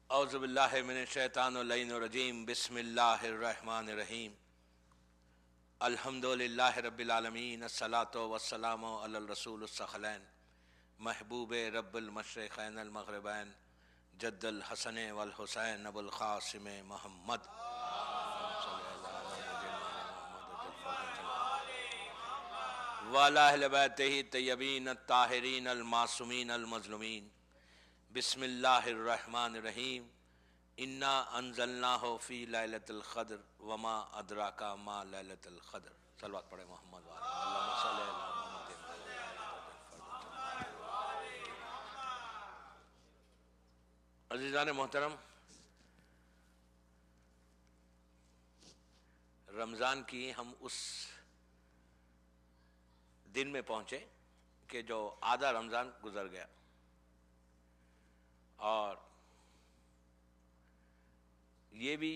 اعوذ باللہ من الشیطان اللعین الرجیم بسم اللہ الرحمن الرحیم الحمدللہ رب العالمین الصلاۃ والسلام علی الرسول الثقلین محبوب رب المشرقین المغربین جد الحسن والحسین ابو القاسم محمد وعلی اہل بیتہ الطیبین الطاہرین المعصومین المظلومین بسم اللہ الرحمن الرحیم انا انزلناہ فی لیلۃ القدر وما ادراک ما لیلۃ القدر۔ صلوات پڑھے محمد وعلی اللہم صلی علی محمد۔ عزیزان محترم، رمضان کی ہم اس دن میں پہنچے کہ جو آدھا رمضان گزر گیا، اور یہ بھی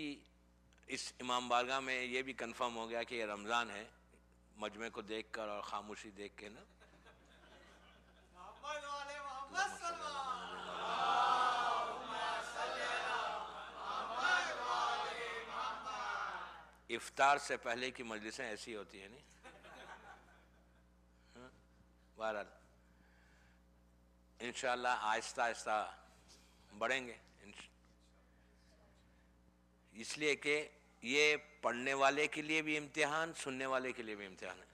اس امام بارگاہ میں یہ بھی کنفرم ہو گیا کہ یہ رمضان ہے، مجمع کو دیکھ کر اور خاموشی دیکھ کے نا۔ افطار سے پہلے کی مجلسیں ایسی ہوتی ہیں نہیں، بہرحال انشاءاللہ آہستہ آہستہ بڑھیں گے، اس لیے کہ یہ پڑھنے والے کے لیے بھی امتحان، سننے والے کے لیے بھی امتحان ہے۔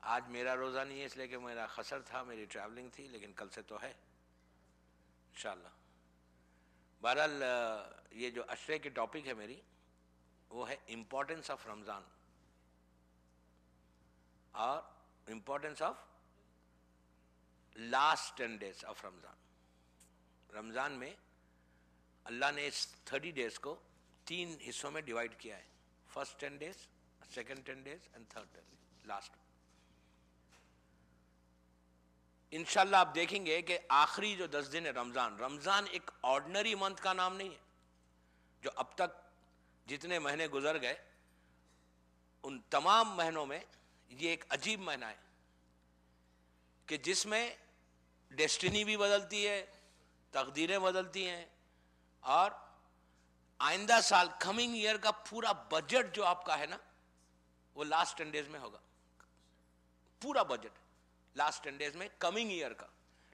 آج میرا روزہ نہیں ہے اس لیے کہ میرا خسر تھا، میری ٹریولنگ تھی، لیکن کل سے تو ہے انشاءاللہ۔ بہرحال یہ جو عشرے کی ٹاپک ہے میری، وہ ہے امپورٹنس آف رمضان اور importance of last 10 days of Ramzan. Ramzan میں اللہ نے اس 30 days کو 3 حصوں میں ڈیوائیڈ کیا ہے، first 10 days، second 10 days and third 10 days، last. انشاءاللہ آپ دیکھیں گے کہ آخری جو 10 دن ہے رمضان، رمضان ایک آرڈنری منتھ کا نام نہیں ہے۔ جو اب تک جتنے مہینے گزر گئے ان تمام مہینوں میں یہ ایک عجیب مہینہ ہے کہ جس میں ڈیسٹینی بھی بدلتی ہے، تقدیریں بدلتی ہیں، اور آئندہ سال کمنگ ایئر کا پورا بجٹ جو آپ کا ہے نا، وہ لاسٹ 10 days میں ہوگا۔ پورا بجٹ لاسٹ 10 days میں کمنگ ایئر کا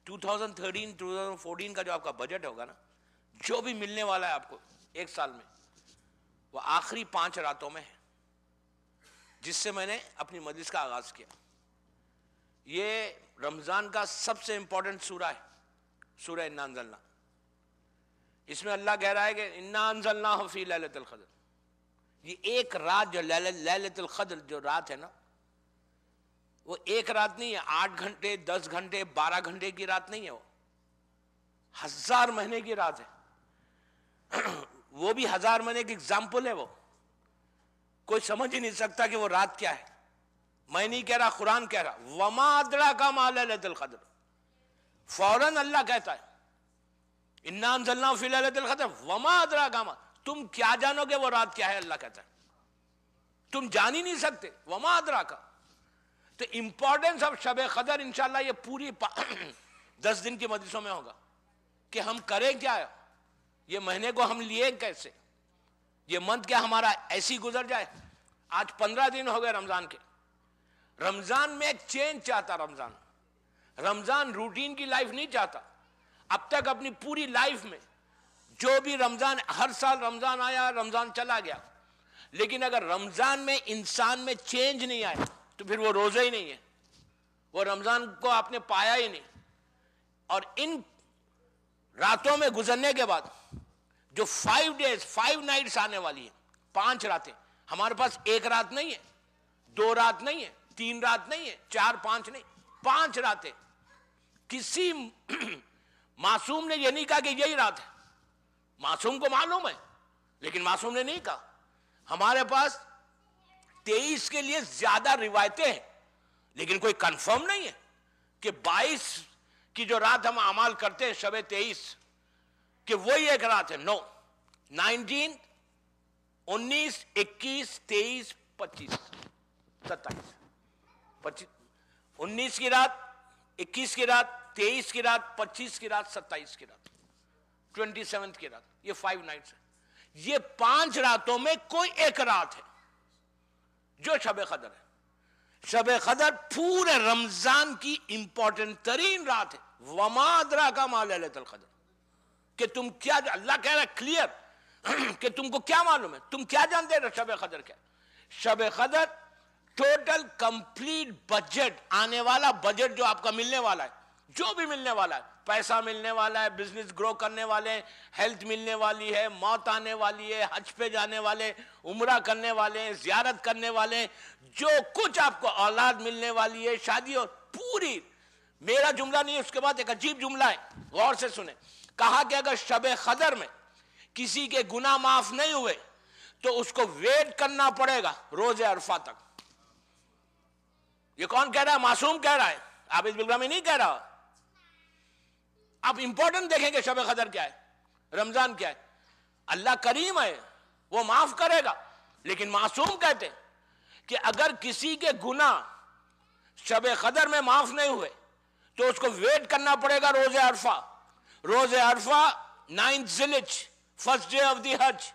2013 2014 کا جو آپ کا بجٹ ہوگا نا، جو بھی ملنے والا ہے آپ کو ایک سال میں، وہ آخری 5 راتوں میں ہے، جس سے میں نے اپنی مجلس کا آغاز کیا۔ یہ رمضان کا سب سے امپورٹنٹ سورہ ہے، سورہ انا انزلنا۔ اس میں اللہ کہہ رہا ہے کہ انا انزلناہ فی لیلۃ القدر۔ یہ ایک رات جو لیلۃ القدر جو رات ہے نا، وہ ایک رات نہیں ہے، 8 گھنٹے 10 گھنٹے 12 گھنٹے کی رات نہیں ہے، وہ 1000 مہینے کی رات ہے۔ وہ بھی 1000 مہینے کی اگزامپل ہے۔ وہ کوئی سمجھ ہی نہیں سکتا کہ وہ رات کیا ہے۔ میں نہیں کہہ رہا، قرآن کہہ رہا، وما ادراک ما لیلۃ القدر۔ فوراً اللہ کہتا ہے انا انزلناہ فی لیلۃ القدر وما ادراک ما، تم کیا جانو گے وہ رات کیا ہے؟ اللہ کہتا ہے تم جان ہی نہیں سکتے، وما ادراک۔ تو امپورٹنس آف شب قدر انشاءاللہ یہ پوری 10 دن کی مجلسوں میں ہوگا کہ ہم کریں کیا ہے، یہ مہینے کو ہم لیے کیسے، یہ منتھ کیا ہمارا ایسی گزر جائے۔ آج 15 دن ہو گئے رمضان کے۔ رمضان میں ایک چینج چاہتا رمضان روٹین کی لائف نہیں چاہتا۔ اب تک اپنی پوری لائف میں جو بھی رمضان، ہر سال رمضان آیا، رمضان چلا گیا، لیکن اگر رمضان میں انسان میں چینج نہیں آیا تو پھر وہ روزہ ہی نہیں ہے، وہ رمضان کو آپ نے پایا ہی نہیں۔ اور ان راتوں میں گزرنے کے بعد جو 5 days 5 nights آنے والی ہیں، 5 راتیں، ہمارے پاس ایک رات نہیں ہے، 2 رات نہیں ہے، 3 رات نہیں ہے، 4 5 نہیں، 5 راتیں۔ کسی معصوم نے یہ نہیں کہا کہ یہی رات ہے، معصوم کو معلوم ہے، لیکن معصوم نے نہیں کہا۔ ہمارے پاس 23 کے لیے زیادہ روایتیں ہیں، لیکن کوئی کنفرم نہیں ہے کہ 22 کی جو رات ہم اعمال کرتے ہیں، شب 23، کہ وہی ایک رات ہے۔ نو، 19 19 21 23 25 27 19 کی رات، 21 کی رات، 23 کی رات، 25 کی رات، 27 کی رات۔ 27 کی رات, یہ 5 نائٹس ہے. یہ 5 راتوں میں کوئی ایک رات ہے جو شب قدر ہے. شب قدر پورے رمضان کی امپورٹنٹ ترین رات ہے. وما ادراک ما لیلۃ القدر, کہ تم کیا, اللہ کہہ رہا ہے کلیئر کہ تم کو کیا معلوم ہے, تم کیا جانتے ہو شب قدر کیا. شب قدر ٹوٹل کمپلیٹ بجٹ, آنے والا بجٹ جو آپ کا ملنے والا ہے, جو بھی ملنے والا ہے, پیسہ ملنے والا ہے, بزنس گرو کرنے والے ہیں, ہیلتھ ملنے والی ہے, موت آنے والی ہے, حج پہ جانے والے, عمرہ کرنے والے ہیں, زیارت کرنے والے ہیں, جو کچھ آپ کو اولاد ملنے والی ہے, شادی, اور پوری, میرا جملہ نہیں ہے, اس کے بعد ایک عجیب جملہ ہے, غور سے سنیں. کہا کہ اگر شب قدر میں کسی کے گناہ معاف نہیں ہوئے تو اس کو ویٹ کرنا پڑے گا روز عرفہ تک. یہ کون کہہ رہا ہے؟ معصوم کہہ رہا ہے, عابد بالغرامی نہیں کہہ رہا. آپ امپورٹنٹ دیکھیں کہ شب قدر کیا ہے, رمضان کیا ہے. اللہ کریم ہے, وہ معاف کرے گا, لیکن معصوم کہتے ہیں کہ اگر کسی کے گناہ شب قدر میں معاف نہیں ہوئے تو اس کو ویٹ کرنا پڑے گا روز عرفہ. روز عرفہ 9 ذی الحجہ, فرسٹ ڈے آف دی حج,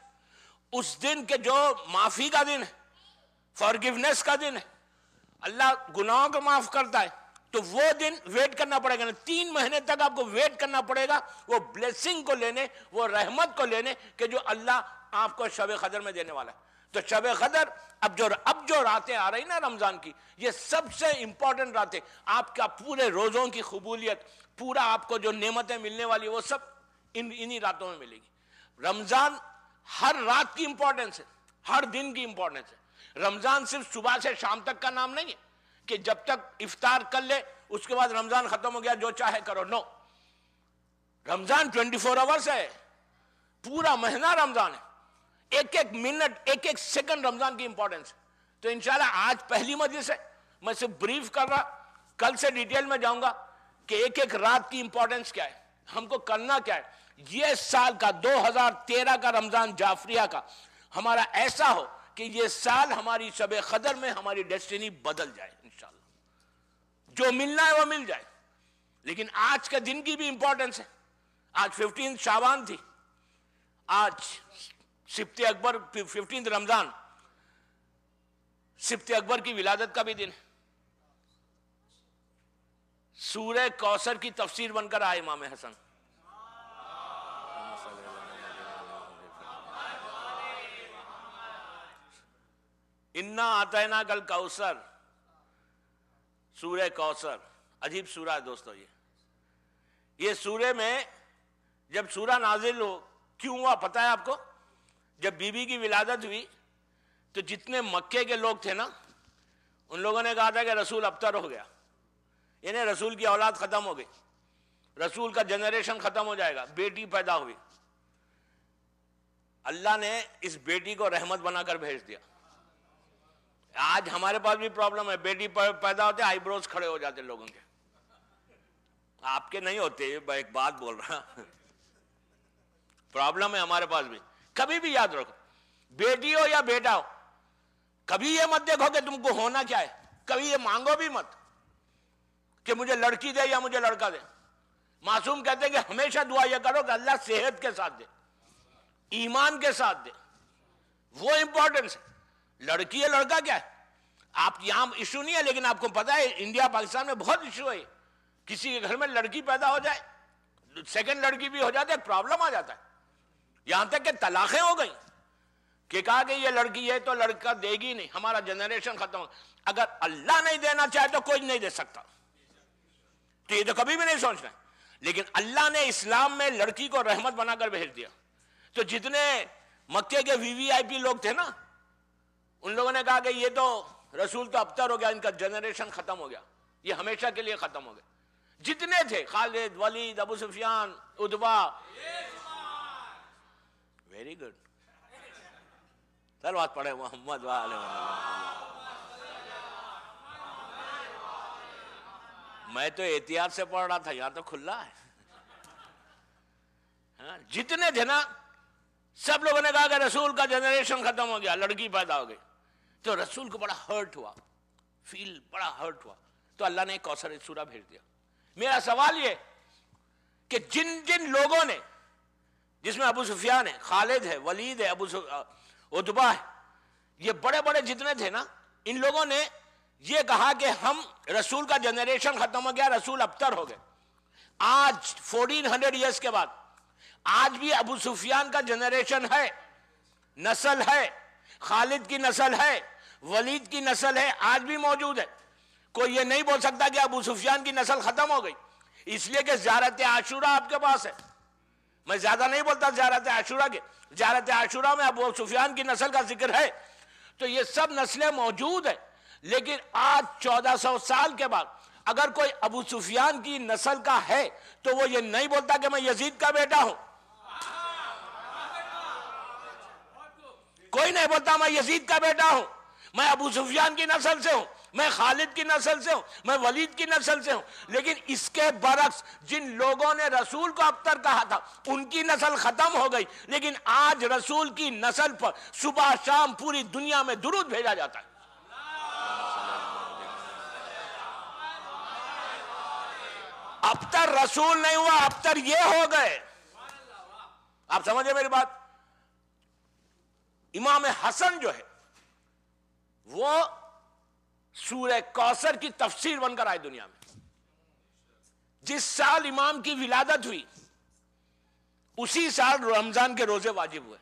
اس دن کے جو معافی کا دن ہے, فارگیونیس کا دن ہے, اللہ گناہوں کو معاف کرتا ہے, تو وہ دن ویٹ کرنا پڑے گا. 3 مہینے تک آپ کو ویٹ کرنا پڑے گا وہ بلیسنگ کو لینے, وہ رحمت کو لینے کہ جو اللہ آپ کو شب قدر میں دینے والا ہے. تو شب قدر اب جو راتیں آ رہی نا رمضان کی, یہ سب سے امپورٹنٹ راتیں. آپ کا پورے روزوں کی قبولیت, پورا آپ کو جو نعمتیں ملنے والی وہ سب انہی راتوں میں ملے گی. رمضان ہر رات کی امپورٹنس ہے, ہر دن کی امپورٹنس ہے. رمضان صرف صبح سے شام تک کا نام نہیں ہے کہ جب تک افطار کر لے اس کے بعد رمضان ختم ہو گیا جو چاہے کرو. نو, رمضان 24 آورس ہے, پورا مہینہ رمضان ہے, ایک ایک منٹ, ایک ایک سیکنڈ رمضان کی امپورٹنس ہے. تو انشاءاللہ آج پہلی مجلس ہے, میں صرف بریف کر رہا, کل سے ڈیٹیل میں جاؤں گا کہ ایک ایک رات کی امپورٹنس کیا ہے, ہم کو کرنا کیا ہے. یہ سال کا 2013 کا رمضان جعفریہ کا ہمارا ایسا ہو کہ یہ سال ہماری شب قدر میں ہماری ڈیسٹینی بدل جائے انشاءاللہ. جو ملنا ہے وہ مل جائے. لیکن آج کے دن کی بھی امپورٹنس ہے. آج 15 شعبان تھی, آج سبت اکبر, 15 رمضان, سبت اکبر کی ولادت کا بھی دن ہے. سورہ کوثر کی تفسیر بن کر آئے امام حسن. انا آتیناک الکوثر, سورہ کوثر, عجیب سورہ ہے دوستو. یہ سورہ میں جب سورہ نازل ہو کیوں ہوا پتہ ہے آپ کو؟ جب بی بی کی ولادت ہوئی تو جتنے مکے کے لوگ تھے نا, ان لوگوں نے کہا تھا کہ رسول ابتر ہو گیا, یعنی رسول کی اولاد ختم ہو گئی, رسول کا جنریشن ختم ہو جائے گا. بیٹی پیدا ہوئی, اللہ نے اس بیٹی کو رحمت بنا کر بھیج دیا. آج ہمارے پاس بھی پرابلم ہے, بیٹی پیدا ہوتے آئی بروز کھڑے ہو جاتے لوگوں کے, آپ کے نہیں ہوتے. ایک بات بول رہا, پرابلم ہے ہمارے پاس بھی. کبھی بھی یاد رکھو, بیٹی ہو یا بیٹا ہو, کبھی یہ مت دیکھو کہ تم کو ہونا کیا ہے, کبھی یہ مانگو بھی مت کہ مجھے لڑکی دے یا مجھے لڑکا دے. معصوم کہتے ہیں کہ ہمیشہ دعا یہ کرو کہ اللہ صحت کے ساتھ دے, ایمان کے ساتھ دے, وہ امپورٹنس ہے. لڑکی ہے لڑکا کیا ہے, آپ یہاں ایشو نہیں ہے, لیکن آپ کو پتا ہے انڈیا پاکستان میں بہت ایشو ہے. کسی کے گھر میں لڑکی پیدا ہو جائے, سیکنڈ لڑکی بھی ہو جاتے, پرابلم آ جاتا ہے. یہاں تک کہ طلاقیں ہو گئی کہ کہا کہ یہ لڑکی ہے تو لڑکا دے گی نہیں, ہمارا جنریشن ختم ہو. اگر اللہ نہیں دینا چاہے تو کوئی نہیں دے سکتا, تو یہ تو کبھی بھی نہیں سوچنا. لیکن اللہ نے اسلام میں لڑکی کو رحمت بنا کر بھیج دیا. تو جتنے مکے کے وی وی آئی پی لوگ تھے نا, ان لوگوں نے کہا کہ یہ تو رسول تو ابتر ہو گیا, ان کا جنریشن ختم ہو گیا, یہ ہمیشہ کے لیے ختم ہو گیا. جتنے تھے, خالد, ولید, ابو سفیان, عتبہ, ویری گڈ, سلوات پڑھے محمد وآلہ محمد. میں تو احتیاط سے پڑھ رہا تھا, یہاں تو کھلا ہے. جتنے تھے نا سب لوگوں نے کہا کہ رسول کا جنریشن ختم ہو گیا, لڑکی پیدا ہو گئی. تو رسول کو بڑا ہرٹ ہوا, فیل بڑا ہرٹ ہوا. تو اللہ نے کوثر سورہ بھیج دیا. میرا سوال یہ کہ جن جن لوگوں نے جس میں ابو سفیان ہے، خالد ہے، ولید ہے، عتبہ ہے، یہ بڑے بڑے جتنے تھے نا، ان لوگوں نے یہ کہا کہ ہم رسول کا جنریشن ختم ہو گیا، رسول ابتر ہو گئے. آج 1400 ایئرس کے بعد آج بھی ابو سفیان کا جنریشن ہے، نسل ہے، خالد کی نسل ہے، ولید کی نسل ہے، آج بھی موجود ہے. کوئی یہ نہیں بول سکتا کہ ابو سفیان کی نسل ختم ہو گئی. اس لیے کہ زیارت عاشورہ آپ کے پاس ہے. میں زیادہ نہیں بولتا زیارت عاشورہ کے، زیارت عاشورہ میں ابو سفیان کی نسل کا ذکر ہے. تو یہ سب نسلیں موجود ہیں. لیکن آج 1400 سال کے بعد اگر کوئی ابو سفیان کی نسل کا ہے تو وہ یہ نہیں بولتا کہ میں یزید کا بیٹا ہوں. کوئی نہیں بولتا میں یزید کا بیٹا ہوں، میں ابو سفیان کی نسل سے ہوں، میں خالد کی نسل سے ہوں، میں ولید کی نسل سے ہوں. لیکن اس کے برعکس جن لوگوں نے رسول کو ابتر کہا تھا ان کی نسل ختم ہو گئی. لیکن آج رسول کی نسل پر صبح شام پوری دنیا میں درود بھیجا جاتا ہے. ابتر رسول نہیں ہوا، ابتر یہ ہو گئے. آپ سمجھے میری بات؟ امام حسن جو ہے وہ سورہ کوثر کی تفسیر بن کر آئے دنیا میں. جس سال امام کی ولادت ہوئی اسی سال رمضان کے روزے واجب ہوئے.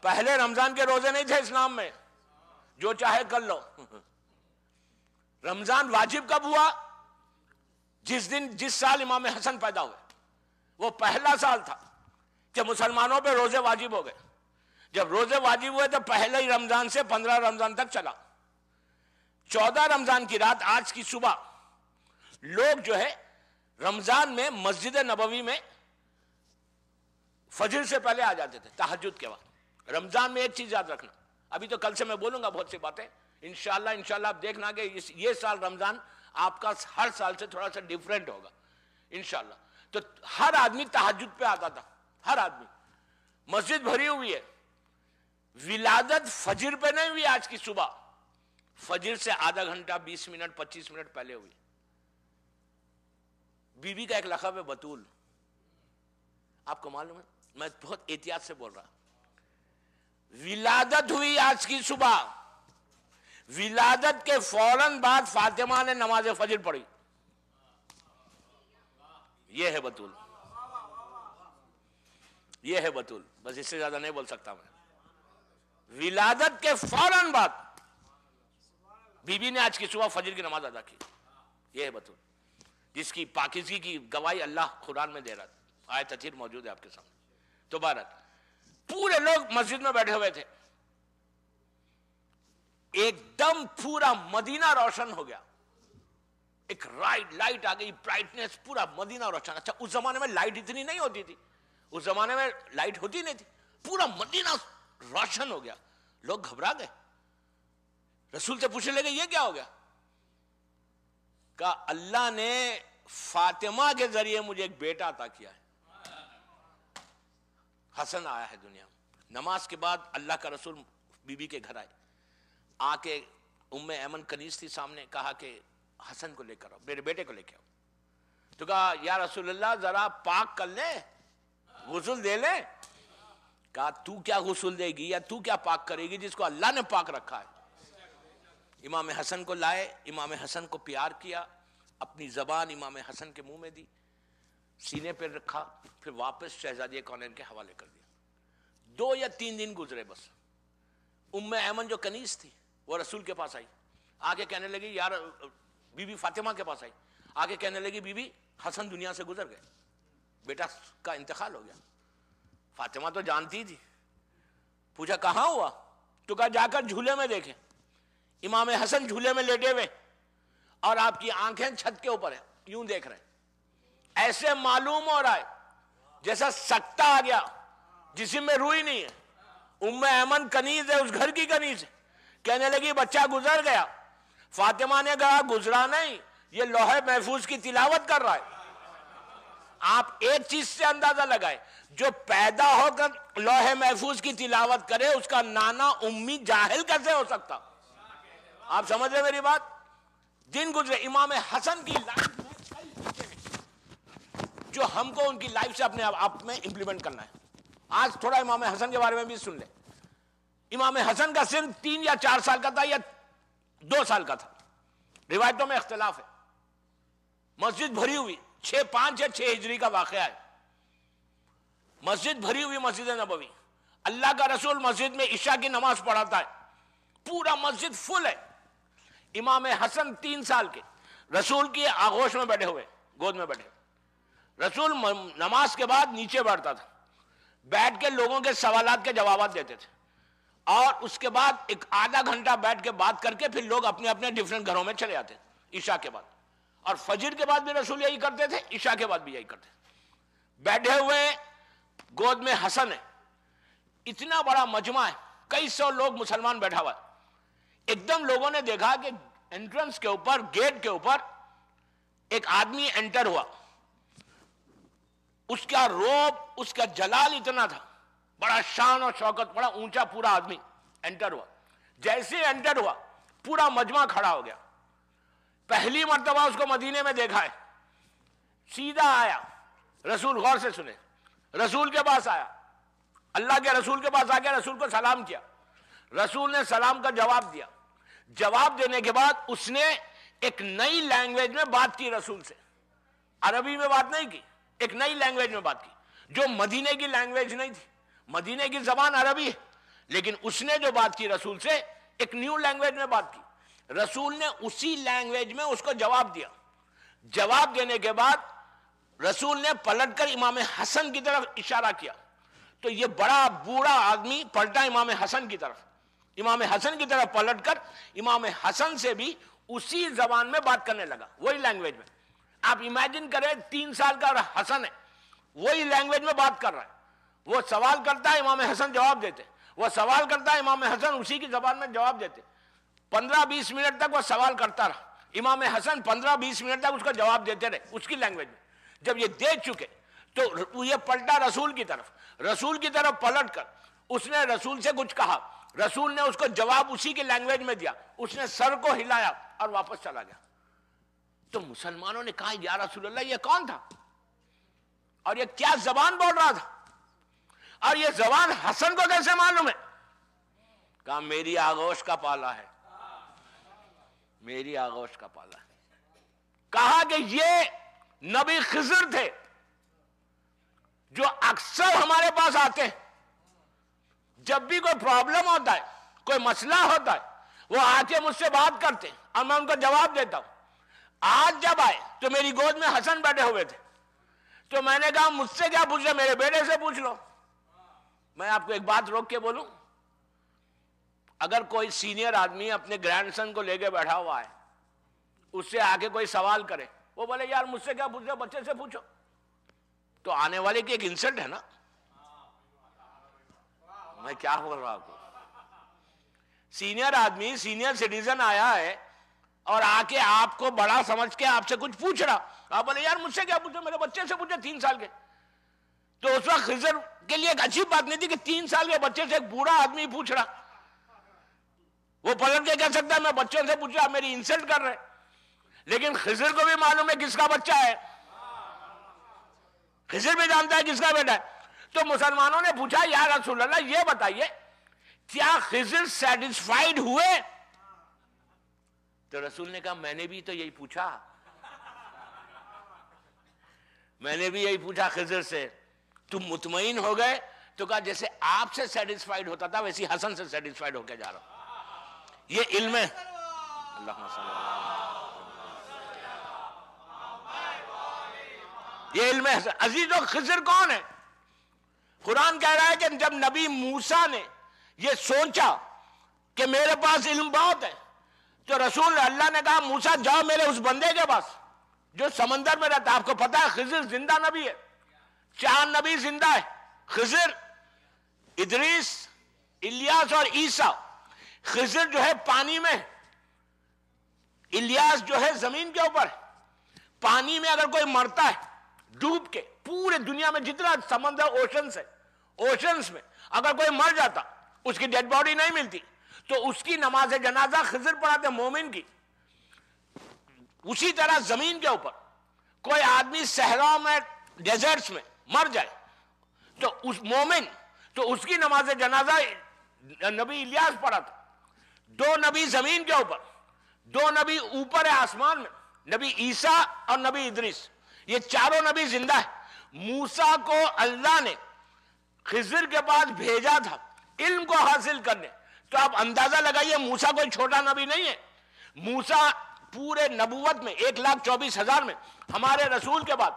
پہلے رمضان کے روزے نہیں تھے اسلام میں، جو چاہے کر لو. رمضان واجب کب ہوا؟ جس سال امام حسن پیدا ہوئے. وہ پہلا سال تھا کہ مسلمانوں پہ روزے واجب ہو گئے. جب روزے واجب ہوئے تو پہلے ہی رمضان سے 15 رمضان تک چلا. 14 رمضان کی رات، آج کی صبح لوگ جو ہے رمضان میں مسجد نبوی میں فجر سے پہلے آ جاتے تھے تہجد کے وقت. رمضان میں ایک چیز یاد رکھنا، ابھی تو کل سے میں بولوں گا بہت سی باتیں انشاءاللہ آپ دیکھنا کہ یہ سال رمضان آپ کا ہر سال سے تھوڑا سا ڈیفرنٹ ہوگا انشاءاللہ. تو ہر آدمی تہجد پہ آتا تھا، ہر آدمی. مسجد بھری ہوئی ہے. ولادت فجر پہ نہیں ہوئی، آج کی صبح فجر سے آدھا گھنٹہ 20 منٹ 25 منٹ پہلے ہوئی. بی بی کا ایک لقب ہے بطول. آپ کو معلوم ہے میں بہت احتیاط سے بول رہا. ولادت ہوئی آج کی صبح، ولادت کے فوراً بعد فاطمہ نے نماز فجر پڑھی. یہ ہے بطول، یہ ہے بطول. بس اس سے زیادہ نہیں بول سکتا میں. ولادت کے فوراً بعد بی بی نے آج کی صبح فجر کی نماز ادا کی. یہ ہے بطول، جس کی پاکیزگی کی گواہی اللہ قرآن میں دے رہا تھا. آیت تطہیر موجود ہے آپ کے سامنے. تو بہرحال پورے لوگ مسجد میں بیٹھے ہوئے تھے. ایک دم پورا مدینہ روشن ہو گیا. ایک لائٹ آ گئی، برائٹنس، پورا مدینہ روشن. اچھا اس زمانے میں لائٹ اتنی نہیں ہوتی تھی، اس زمانے میں لائٹ ہوتی نہیں تھی. پورا مدینہ روشن ہو گیا. لوگ گھبرا گئے. رسول سے پوچھنے لگے یہ کیا ہو گیا؟ کہا اللہ نے فاطمہ کے ذریعے مجھے ایک بیٹا عطا کیا ہے، حسن آیا ہے دنیا میں. نماز کے بعد اللہ کا رسول بی بی کے گھر آئے. آ کے ام ایمن کنیز تھی سامنے، کہا کہ حسن کو لے کر آؤ، میرے بیٹے کو لے کے آؤ. تو کہا یا رسول اللہ ذرا پاک کر لیں، غسل دے لیں. کہا تو کیا غسل دے گی یا تو کیا پاک کرے گی جس کو اللہ نے پاک رکھا ہے. امام حسن کو لائے، امام حسن کو پیار کیا، اپنی زبان امام حسن کے منہ میں دی، سینے پہ رکھا، پھر واپس شہزادی کونین کے حوالے کر دیا. 2 یا 3 دن گزرے بس. ام ایمن جو کنیز تھی وہ رسول کے پاس آئی. آگے کہنے لگی یار، بی بی فاطمہ کے پاس آئی. آگے کہنے لگی بی بی حسن دنیا سے گزر گئے، بیٹا کا انتقال ہو گیا. فاطمہ تو جانتی تھی. پوچھا کہاں ہوا؟ تو کہا جا کر جھولے میں دیکھیں. امام حسن جھولے میں لیٹے ہوئے اور آپ کی آنکھیں چھت کے اوپر ہیں، یوں دیکھ رہے ہیں. ایسے معلوم ہو رہا ہے جیسا سکتہ آ گیا، جسم میں روح ہی نہیں ہے. ام ایمن کنیز ہے، اس گھر کی کنیز ہے. کہنے لگی بچہ گزر گیا. فاطمہ نے کہا گزرا نہیں، یہ لوح محفوظ کی تلاوت کر رہا ہے. آپ ایک چیز سے اندازہ لگائے، جو پیدا ہو کر لوح محفوظ کی تلاوت کرے اس کا نانا امی جاہل کیسے ہو سکتا؟ آپ سمجھ رہے میری بات؟ دن گزرے، امام حسن کی لائف میں جو ہم کو ان کی لائف سے اپنے آپ میں امپلیمنٹ کرنا ہے. آج تھوڑا امام حسن کے بارے میں بھی سن لیں. امام حسن کا سن 3 یا 4 سال کا تھا یا 2 سال کا تھا, روایتوں میں اختلاف ہے. مسجد بھری ہوئی, 5 یا 6 ہجری کا واقعہ ہے. مسجد بھری ہوئی, مسجد نبوی, اللہ کا رسول مسجد میں عشاء کی نماز پڑھاتا ہے, پورا مسجد فل ہے. امام حسن 3 سال کے رسول کی آغوش میں بیٹھے ہوئے, گود میں بیٹھے. رسول نماز کے بعد نیچے بیٹھتا تھا, بیٹھ کے لوگوں کے سوالات کے جوابات دیتے تھے, اور اس کے بعد ایک آدھا گھنٹہ بیٹھ کے بات کر کے پھر لوگ اپنے اپنے ڈیفرنٹ گھروں میں چلے جاتے عشاء کے بعد. اور فجر کے بعد بھی رسول یہی کرتے تھے, عشاء کے بعد بھی یہی کرتے تھے. بیٹھے ہوئے گود میں حسن ہے, اتنا بڑا مجمع ہے, کئی سو لوگ مسلمان بیٹھا ہوا ہے. ایک دم لوگوں نے دیکھا کہ انٹرنس کے اوپر, گیٹ کے اوپر ایک آدمی انٹر ہوا. اس کا روب, اس کا جلال اتنا تھا, بڑا شان اور شوکت, بڑا اونچا پورا آدمی انٹر ہوا. جیسے انٹر ہوا پورا مجمع کھڑا ہو گیا. پہلی مرتبہ اس کو مدینے میں دیکھا ہے. سیدھا آیا, رسول غور سے سنے, رسول کے پاس آیا, اللہ کے رسول کے پاس آ کے رسول کو سلام کیا. رسول نے سلام کا جواب دیا. جواب دینے کے بعد اس نے ایک نئی لینگویج میں بات کی رسول سے, عربی میں بات نہیں کی, ایک نئی لینگویج میں بات کی جو مدینے کی لینگویج نہیں تھی. مدینے کی زبان عربی ہے, لیکن اس نے جو بات کی رسول سے ایک نیو لینگویج میں بات کی. رسول نے اسی لینگویج میں اس کو جواب دیا. جواب دینے کے بعد رسول نے پلٹ کر امام حسن کی طرف اشارہ کیا, تو یہ بڑا بوڑھا آدمی پلٹا امام حسن کی طرف. امام حسن کی طرف پلٹ کر امام حسن سے بھی اسی زبان میں بات کرنے لگا, وہی لینگویج میں. آپ امیجن کریں 3 سال کا حسن ہے, وہی لینگویج میں بات کر رہا ہے. وہ سوال کرتا ہے, امام حسن جواب دیتے. وہ سوال کرتا ہے, امام حسن اسی کی زبان میں جواب دیتے. 15-20 منٹ تک وہ سوال کرتا رہا. امام حسن 15-20 منٹ تک اس کا جواب دیتے رہے اس کی لینگویج میں. جب یہ دیکھ چکے تو یہ پلٹا رسول کی طرف. رسول کی طرف پلٹ کر اس نے رسول سے کچھ کہا. رسول نے اس کو جواب اسی کی لینگویج میں دیا. اس نے سر کو ہلایا اور واپس چلا گیا. تو مسلمانوں نے کہا, یا رسول اللہ یہ کون تھا, اور یہ کیا زبان بول رہا تھا, اور یہ زبان حسن کو کیسے معلوم ہے؟ کہا میری آغوش کا پالا ہے, میری آغوش کا پالا ہے. کہا کہ یہ نبی خضر تھے جو اکثر ہمارے پاس آتے ہیں. جب بھی کوئی پرابلم ہوتا ہے, کوئی مسئلہ ہوتا ہے, وہ آ کے مجھ سے بات کرتے ہیں اور میں ان کو جواب دیتا ہوں. آج جب آئے تو میری گود میں حسن بیٹھے ہوئے تھے, تو میں نے کہا مجھ سے کیا پوچھ رہے, میرے بیٹے سے پوچھ لو. میں آپ کو ایک بات روک کے بولوں, اگر کوئی سینئر آدمی اپنے گرینڈ سن کو لے کے بیٹھا ہوا ہے, اس سے آ کے کوئی سوال کرے, وہ بولے یار مجھ سے کیا پوچھ رہے, بچے سے پوچھو, تو آنے والے کی ایک انسلٹ ہے نا. میں کیا بول رہا ہوں آپ کو, سینئر آدمی, سینئر سٹیزن آیا ہے اور آ کے آپ کو بڑا سمجھ کے آپ سے کچھ پوچھ رہا, آپ بولے یار مجھ سے کیا پوچھو, میرے بچے سے پوچھو 3 سال کے. تو اس وقت خضر کے لیے ایک اچھی بات نہیں تھی کہ 3 سال کے بچے سے ایک بوڑھا آدمی پوچھ رہا. وہ پلٹ کے کہہ سکتا ہے میں بچوں سے پوچھ رہا, میری انسلٹ کر رہے. لیکن خضر کو بھی معلوم ہے کس کا بچہ ہے, خضر بھی جانتا ہے کس کا بیٹا ہے. تو مسلمانوں نے پوچھا یا رسول اللہ یہ بتائیے کیا خضر سیٹسفائیڈ ہوئے؟ تو رسول نے کہا میں نے بھی تو یہی پوچھا, میں نے بھی یہی پوچھا خضر سے, تم مطمئن ہو گئے؟ تو کہا جیسے آپ سے سیٹسفائیڈ ہوتا تھا ویسی حسن سے سیٹسفائیڈ ہو کے جا رہا ہوں. یہ علم ہے. اللہم صلی اللہ, یہ علم ہے. عزیزو خضر کون ہے؟ قرآن کہہ رہا ہے کہ جب نبی موسیٰ نے یہ سوچا کہ میرے پاس علم بہت ہے, تو رسول اللہ نے کہا موسیٰ جاؤ میرے اس بندے کے پاس جو سمندر میں رہتا ہے. آپ کو پتا ہے خضر زندہ نبی ہے, 4 نبی زندہ ہے, خضر, ادریس, الیاس اور عیسیٰ. خضر جو ہے پانی میں, الیاس جو ہے زمین کے اوپر. پانی میں اگر کوئی مرتا ہے ڈوب کے, پورے دنیا میں جتنا سمندر اوشنز ہے, اوشنز میں اگر کوئی مر جاتا, اس کی ڈیڈ باڈی نہیں ملتی, تو اس کی نماز جنازہ خضر پڑھاتے مومن کی. اسی طرح زمین کے اوپر کوئی آدمی صحراؤں میں ڈیزرٹس میں مر جائے تو اس مومن تو اس کی نماز جنازہ نبی الیاس پڑھا تھا. 2 نبی زمین کے اوپر، 2 نبی اوپر ہے آسمان میں، نبی عیسیٰ اور نبی ادریس، یہ چاروں نبی زندہ ہے. موسیٰ کو اللہ نے خضر کے پاس بھیجا تھا علم کو حاصل کرنے. تو آپ اندازہ لگائیے موسیٰ کوئی چھوٹا نبی نہیں ہے. موسیٰ پورے نبوت میں 1,24,000 میں ہمارے رسول کے بعد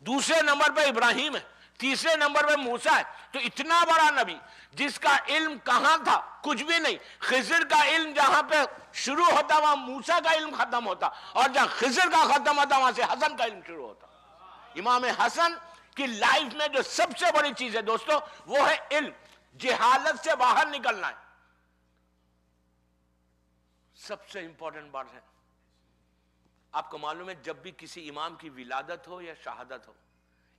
دوسرے نمبر پہ ابراہیم ہے، تیسرے نمبر پہ موسیٰ ہے. تو اتنا بڑا نبی جس کا علم کہاں تھا؟ کچھ بھی نہیں. خضر کا علم جہاں پہ شروع ہوتا وہاں موسیٰ کا علم ختم ہوتا، اور جہاں خضر کا ختم ہوتا وہاں سے حسن کا علم شروع ہوتا. امام حسن کی لائف میں جو سب سے بڑی چیز ہے دوستو وہ ہے علم. جہالت سے باہر نکلنا ہے، سب سے امپورٹنٹ بات ہے. آپ کو معلوم ہے جب بھی کسی امام کی ولادت ہو یا شہادت ہو،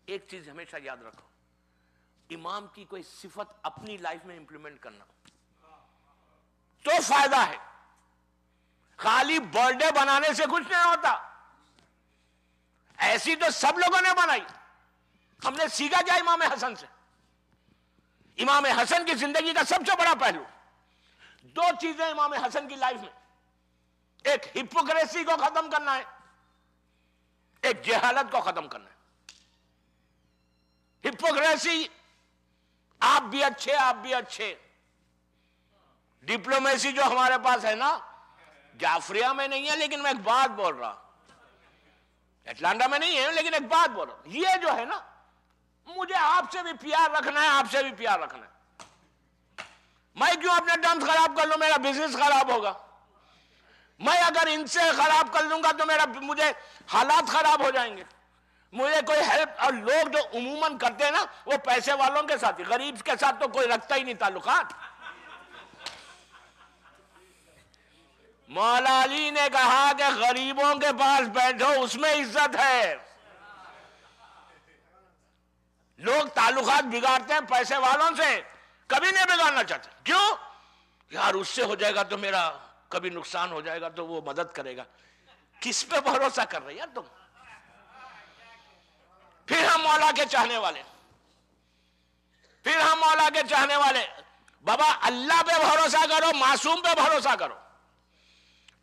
ایک چیز ہمیشہ یاد رکھو، امام کی کوئی صفت اپنی لائف میں امپلیمنٹ کرنا تو فائدہ ہے. خالی برتھ ڈے بنانے سے کچھ نہیں ہوتا. ایسی تو سب لوگوں نے بنائی. ہم نے سیکھا کیا امام حسن سے؟ امام حسن کی زندگی کا سب سے بڑا پہلو 2 چیزیں امام حسن کی لائف میں، ایک ہپوکریسی کو ختم کرنا ہے، ایک جہالت کو ختم کرنا ہے. ہپوکریسی، آپ بھی اچھے آپ بھی اچھے. ڈپلومیسی جو ہمارے پاس ہے نا، جعفریہ میں نہیں ہے لیکن میں ایک بات بول رہا، اٹلانٹا میں نہیں ہے لیکن ایک بات بول رہا، یہ جو ہے نا، مجھے آپ سے بھی پیار رکھنا ہے، آپ سے بھی پیار رکھنا ہے. میں کیوں اپنے ٹرمز خراب کر لوں؟ میرا بزنس خراب ہوگا. میں اگر ان سے خراب کر لوں گا تو مجھے حالات خراب ہو جائیں گے. مجھے کوئی ہیلپ، اور لوگ جو عموماً کرتے ہیں نا وہ پیسے والوں کے ساتھ ہی، غریب کے ساتھ تو کوئی رکھتا ہی نہیں تعلقات. مولا علی نے کہا کہ غریبوں کے پاس بیٹھو، اس میں عزت ہے. لوگ تعلقات بگاڑتے ہیں پیسے والوں سے، کبھی نہیں بگاڑنا چاہتے. کیوں؟ یار اس سے ہو جائے گا تو میرا کبھی نقصان ہو جائے گا تو وہ مدد کرے گا. کس پہ بھروسہ کر رہے یار تم؟ پھر ہم مولا کے چاہنے والے، پھر ہم مولا کے چاہنے والے. بابا اللہ پہ بھروسہ کرو، معصوم پہ بھروسہ کرو.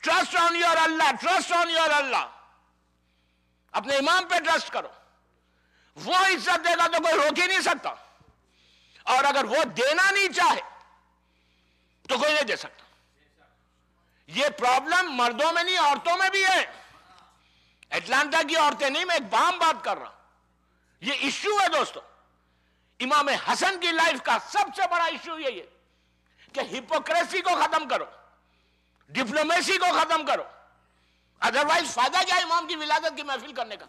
Trust on your Allah, trust on your Allah. اپنے امام پہ ٹرسٹ کرو، وہ عزت دے گا تو کوئی روک ہی نہیں سکتا. اور اگر وہ دینا نہیں چاہے تو کوئی نہیں دے سکتا. یہ پرابلم مردوں میں نہیں عورتوں میں بھی ہے. اٹلانٹا کی عورتیں نہیں، میں ایک عام بات کر رہا. یہ ایشو ہے دوستو. امام حسن کی لائف کا سب سے بڑا ایشو یہی ہے کہ ہپوکریسی کو ختم کرو، ڈپلومیسی کو ختم کرو. ادروائز فائدہ کیا امام کی ولادت کی محفل کرنے کا؟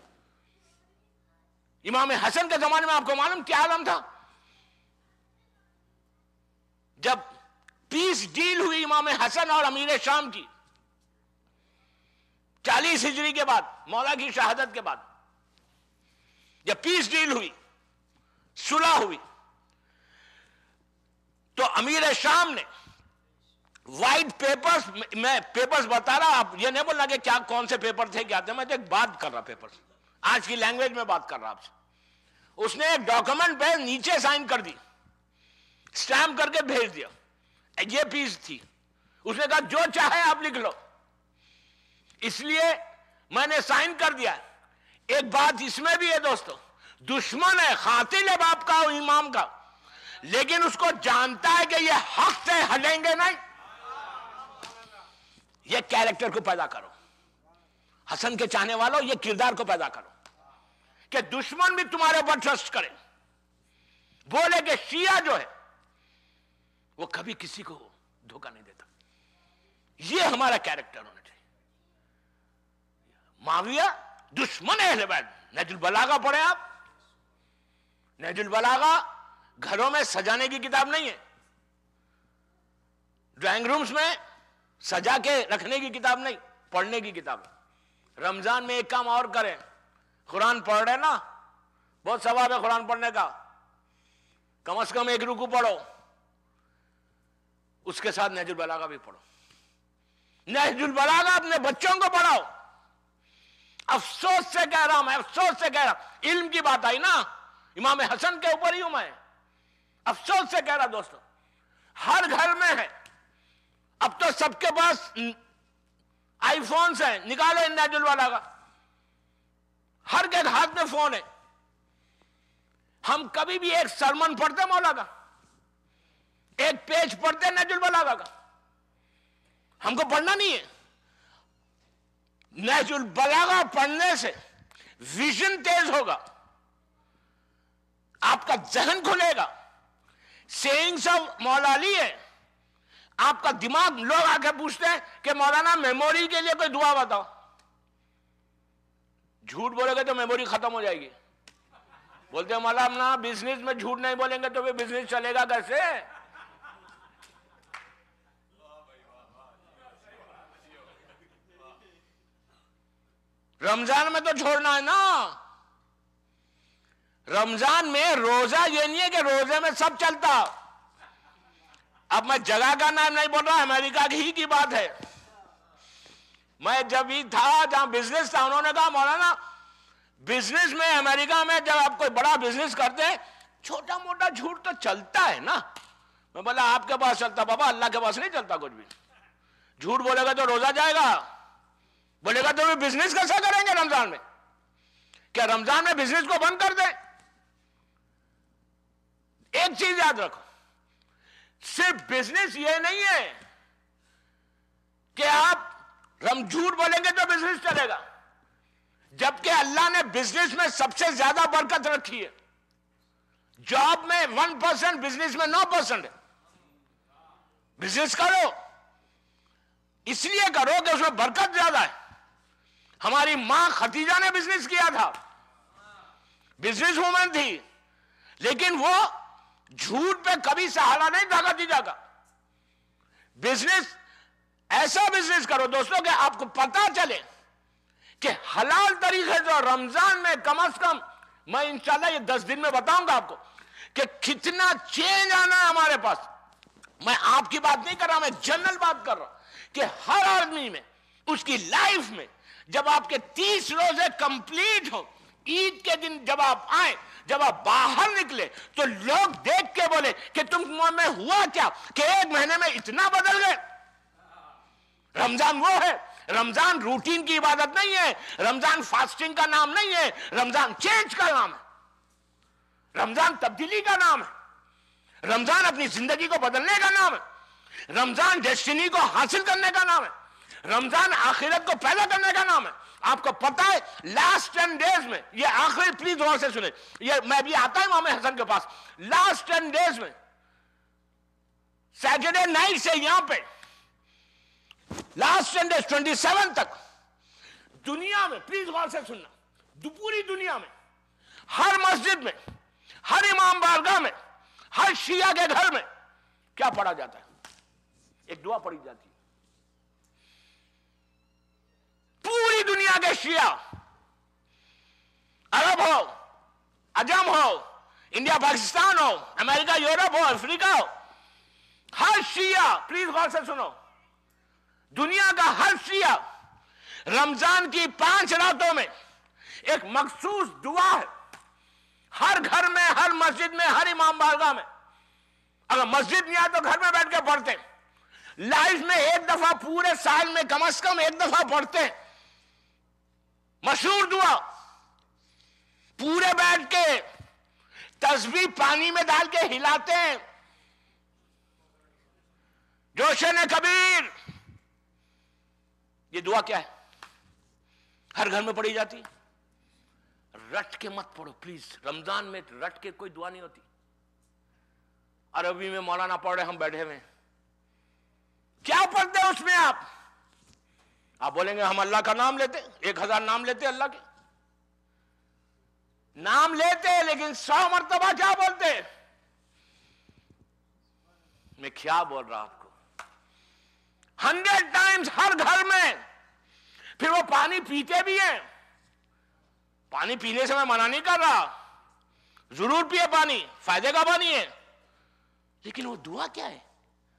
امام حسن کے زمانے میں آپ کو معلوم کیا عالم تھا؟ جب پیس ڈیل ہوئی امام حسن اور امیر شام کی 40 ہجری کے بعد، مولا کی شہادت کے بعد، جب پیس ڈیل ہوئی، صلح ہوئی، تو امیر شام نے وائٹ پیپرز، میں پیپرز بتا رہا، آپ یہ نہیں بولنا کہ کیا کون سے پیپر تھے کیا تھے، میں تو ایک بات کر رہا پیپرز، آج کی لینگویج میں بات کر رہا آپ سے. اس نے ایک ڈاکومنٹ پہ نیچے سائن کر دی، سٹیمپ کر کے بھیج دیا. یہ پیس تھی. اس نے کہا جو چاہے آپ لکھ لو، اس لیے میں نے سائن کر دیا. ایک بات اس میں بھی ہے دوستو، دشمن ہے، قاتل ہے باپ کا اور امام کا، لیکن اس کو جانتا ہے کہ یہ حق سے ہٹیں گے نہیں. یہ کیریکٹر کو پیدا کرو. حسن کے چاہنے والوں یہ کردار کو پیدا کرو کہ دشمن بھی تمہارے اوپر ٹرسٹ کرے. بولے کہ شیعہ جو ہے وہ کبھی کسی کو دھوکہ نہیں دیتا. یہ ہمارا کیریکٹر ہونا چاہیے. معاویہ دشمن اہل بیت. نہج البلاغہ پڑھیں آپ. نہج البلاغہ گھروں میں سجانے کی کتاب نہیں ہے، ڈرائنگ رومز میں سجا کے رکھنے کی کتاب نہیں، پڑھنے کی کتاب ہے. رمضان میں ایک کام اور کریں، قرآن پڑھ رہے نا، بہت ثواب ہے قرآن پڑھنے کا. کم از کم ایک رکوع پڑھو، اس کے ساتھ نہج البلاغہ بھی پڑھو. نہج البلاغہ اپنے بچوں کو پڑھاؤ. افسوس سے کہہ رہا ہوں میں، افسوس سے کہہ رہا ہوں، علم کی بات آئی نا، امام حسن کے اوپر ہی ہوں میں، افسوس سے کہہ رہا دوستو، ہر گھر میں ہے، اب تو سب کے پاس آئی فونز ہیں، نکالو نیجل والا کا، ہر کے ہاتھ میں فون ہے، ہم کبھی بھی ایک سرمن پڑھتے مولا کا، ایک پیج پڑھتے نیجل والا کا، ہم کو پڑھنا نہیں ہے۔ نہج البلاغہ پڑھنے سے ویژن تیز ہوگا، آپ کا ذہن کھلے گا، سیئنگز آف مولا علی ہے، آپ کا دماغ، لوگ آ کے پوچھتے ہیں کہ مولانا میموری کے لیے کوئی دعا بتاؤ، جھوٹ بولے گے تو میموری ختم ہو جائے گی، بولتے ہیں مولانا بزنس میں جھوٹ نہیں بولیں گے تو بھی بزنس چلے گا کیسے؟ رمضان میں تو چھوڑنا ہے نا، رمضان میں روزہ یہ نہیں ہے کہ روزے میں سب چلتا، اب میں جگہ کا نام نہیں بول رہا، امریکہ کی بات ہے، میں جب ہی تھا جہاں بزنس تھا، انہوں نے کہا مولانا بزنس میں امریکہ میں جب آپ کوئی بڑا بزنس کرتے ہیں چھوٹا موٹا جھوٹ تو چلتا ہے نا، میں بولا آپ کے پاس چلتا بابا، اللہ کے پاس نہیں چلتا کچھ بھی، جھوٹ بولے گا تو روزہ جائے گا، بولے گا تو بھی بزنس کیسا کریں گے رمضان میں؟ کیا رمضان میں بزنس کو بند کر دیں؟ ایک چیز یاد رکھو، صرف بزنس یہ نہیں ہے کہ آپ جھوٹ بولیں گے تو بزنس چلے گا، جبکہ اللہ نے بزنس میں سب سے زیادہ برکت رکھی ہے، جاب میں 1%، بزنس میں 9% ہے، بزنس کرو، اس لیے کرو کہ اس میں برکت زیادہ ہے، ہماری ماں خدیجہ نے بزنس کیا تھا، بزنس وومن تھی، لیکن وہ جھوٹ پہ کبھی سہارا نہیں تھا خدیجہ کا، بزنس ایسا بزنس کرو دوستوں کہ آپ کو پتا چلے کہ حلال طریقے سے رمضان میں کم از کم، میں انشاءاللہ یہ 10 دن میں بتاؤں گا آپ کو کہ کتنا چینج آنا ہے ہمارے پاس، میں آپ کی بات نہیں کر رہا، میں جنرل بات کر رہا کہ ہر آدمی میں، اس کی لائف میں، جب آپ کے 30 روزے کمپلیٹ ہو، عید کے دن جب آپ آئیں، جب آپ باہر نکلے تو لوگ دیکھ کے بولے کہ تم میں ہوا کیا کہ 1 مہینے میں اتنا بدل گئے۔ رمضان وہ ہے، رمضان روٹین کی عبادت نہیں ہے، رمضان فاسٹنگ کا نام نہیں ہے، رمضان چینج کا نام ہے، رمضان تبدیلی کا نام ہے، رمضان اپنی زندگی کو بدلنے کا نام ہے، رمضان ڈیسٹینی کو حاصل کرنے کا نام ہے، رمضان آخرت کو پیدا کرنے کا نام ہے۔ آپ کو پتا ہے لاسٹ 10 ڈیز میں، یہ آخری پلیز غور سے سنیں، یہ میں بھی آتا ہوں امام حسن کے پاس، لاسٹ 10 ڈیز میں سیٹرڈے نائٹ سے یہاں پہ لاسٹ 10 ڈیز 27 تک دنیا میں، پلیز غور سے سننا، پوری دنیا میں ہر مسجد میں، ہر امام بارگاہ میں، ہر شیعہ کے گھر میں کیا پڑھا جاتا ہے؟ ایک دعا پڑھی جاتی ہے، پوری دنیا کے شیعہ، عرب ہو، عجم ہو، انڈیا پاکستان ہو، امریکہ یورپ ہو، افریقہ ہو، ہر شیعہ، پلیز غور سے سنو، دنیا کا ہر شیعہ رمضان کی 5 راتوں میں ایک مخصوص دعا ہے، ہر گھر میں، ہر مسجد میں، ہر امام بارگاہ میں، اگر مسجد نہیں آئے تو گھر میں بیٹھ کے پڑھتے ہیں، لائف میں ایک دفعہ پورے سال میں کم از کم ایک دفعہ پڑھتے ہیں، مشہور دعا، پورے بیٹھ کے تسبیح پانی میں ڈال کے ہلاتے ہیں، جوشن کبیر، یہ دعا کیا ہے؟ ہر گھر میں پڑھی جاتی، رٹ کے مت پڑھو پلیز، رمضان میں رٹ کے کوئی دعا نہیں ہوتی، عربی میں مولانا پڑھ رہے، ہم بیٹھے ہوئے، کیا پڑھتے ہیں اس میں؟ آپ بولیں گے ہم اللہ کا نام لیتے، 1000 نام لیتے اللہ کے، نام لیتے لیکن 100 مرتبہ کیا بولتے؟ میں کیا بول رہا آپ کو، 100 ٹائمز ہر گھر میں، پھر وہ پانی پیتے بھی ہیں، پانی پینے سے میں منع نہیں کر رہا، ضرور پیے پانی، فائدے کا پانی ہے، لیکن وہ دعا کیا ہے؟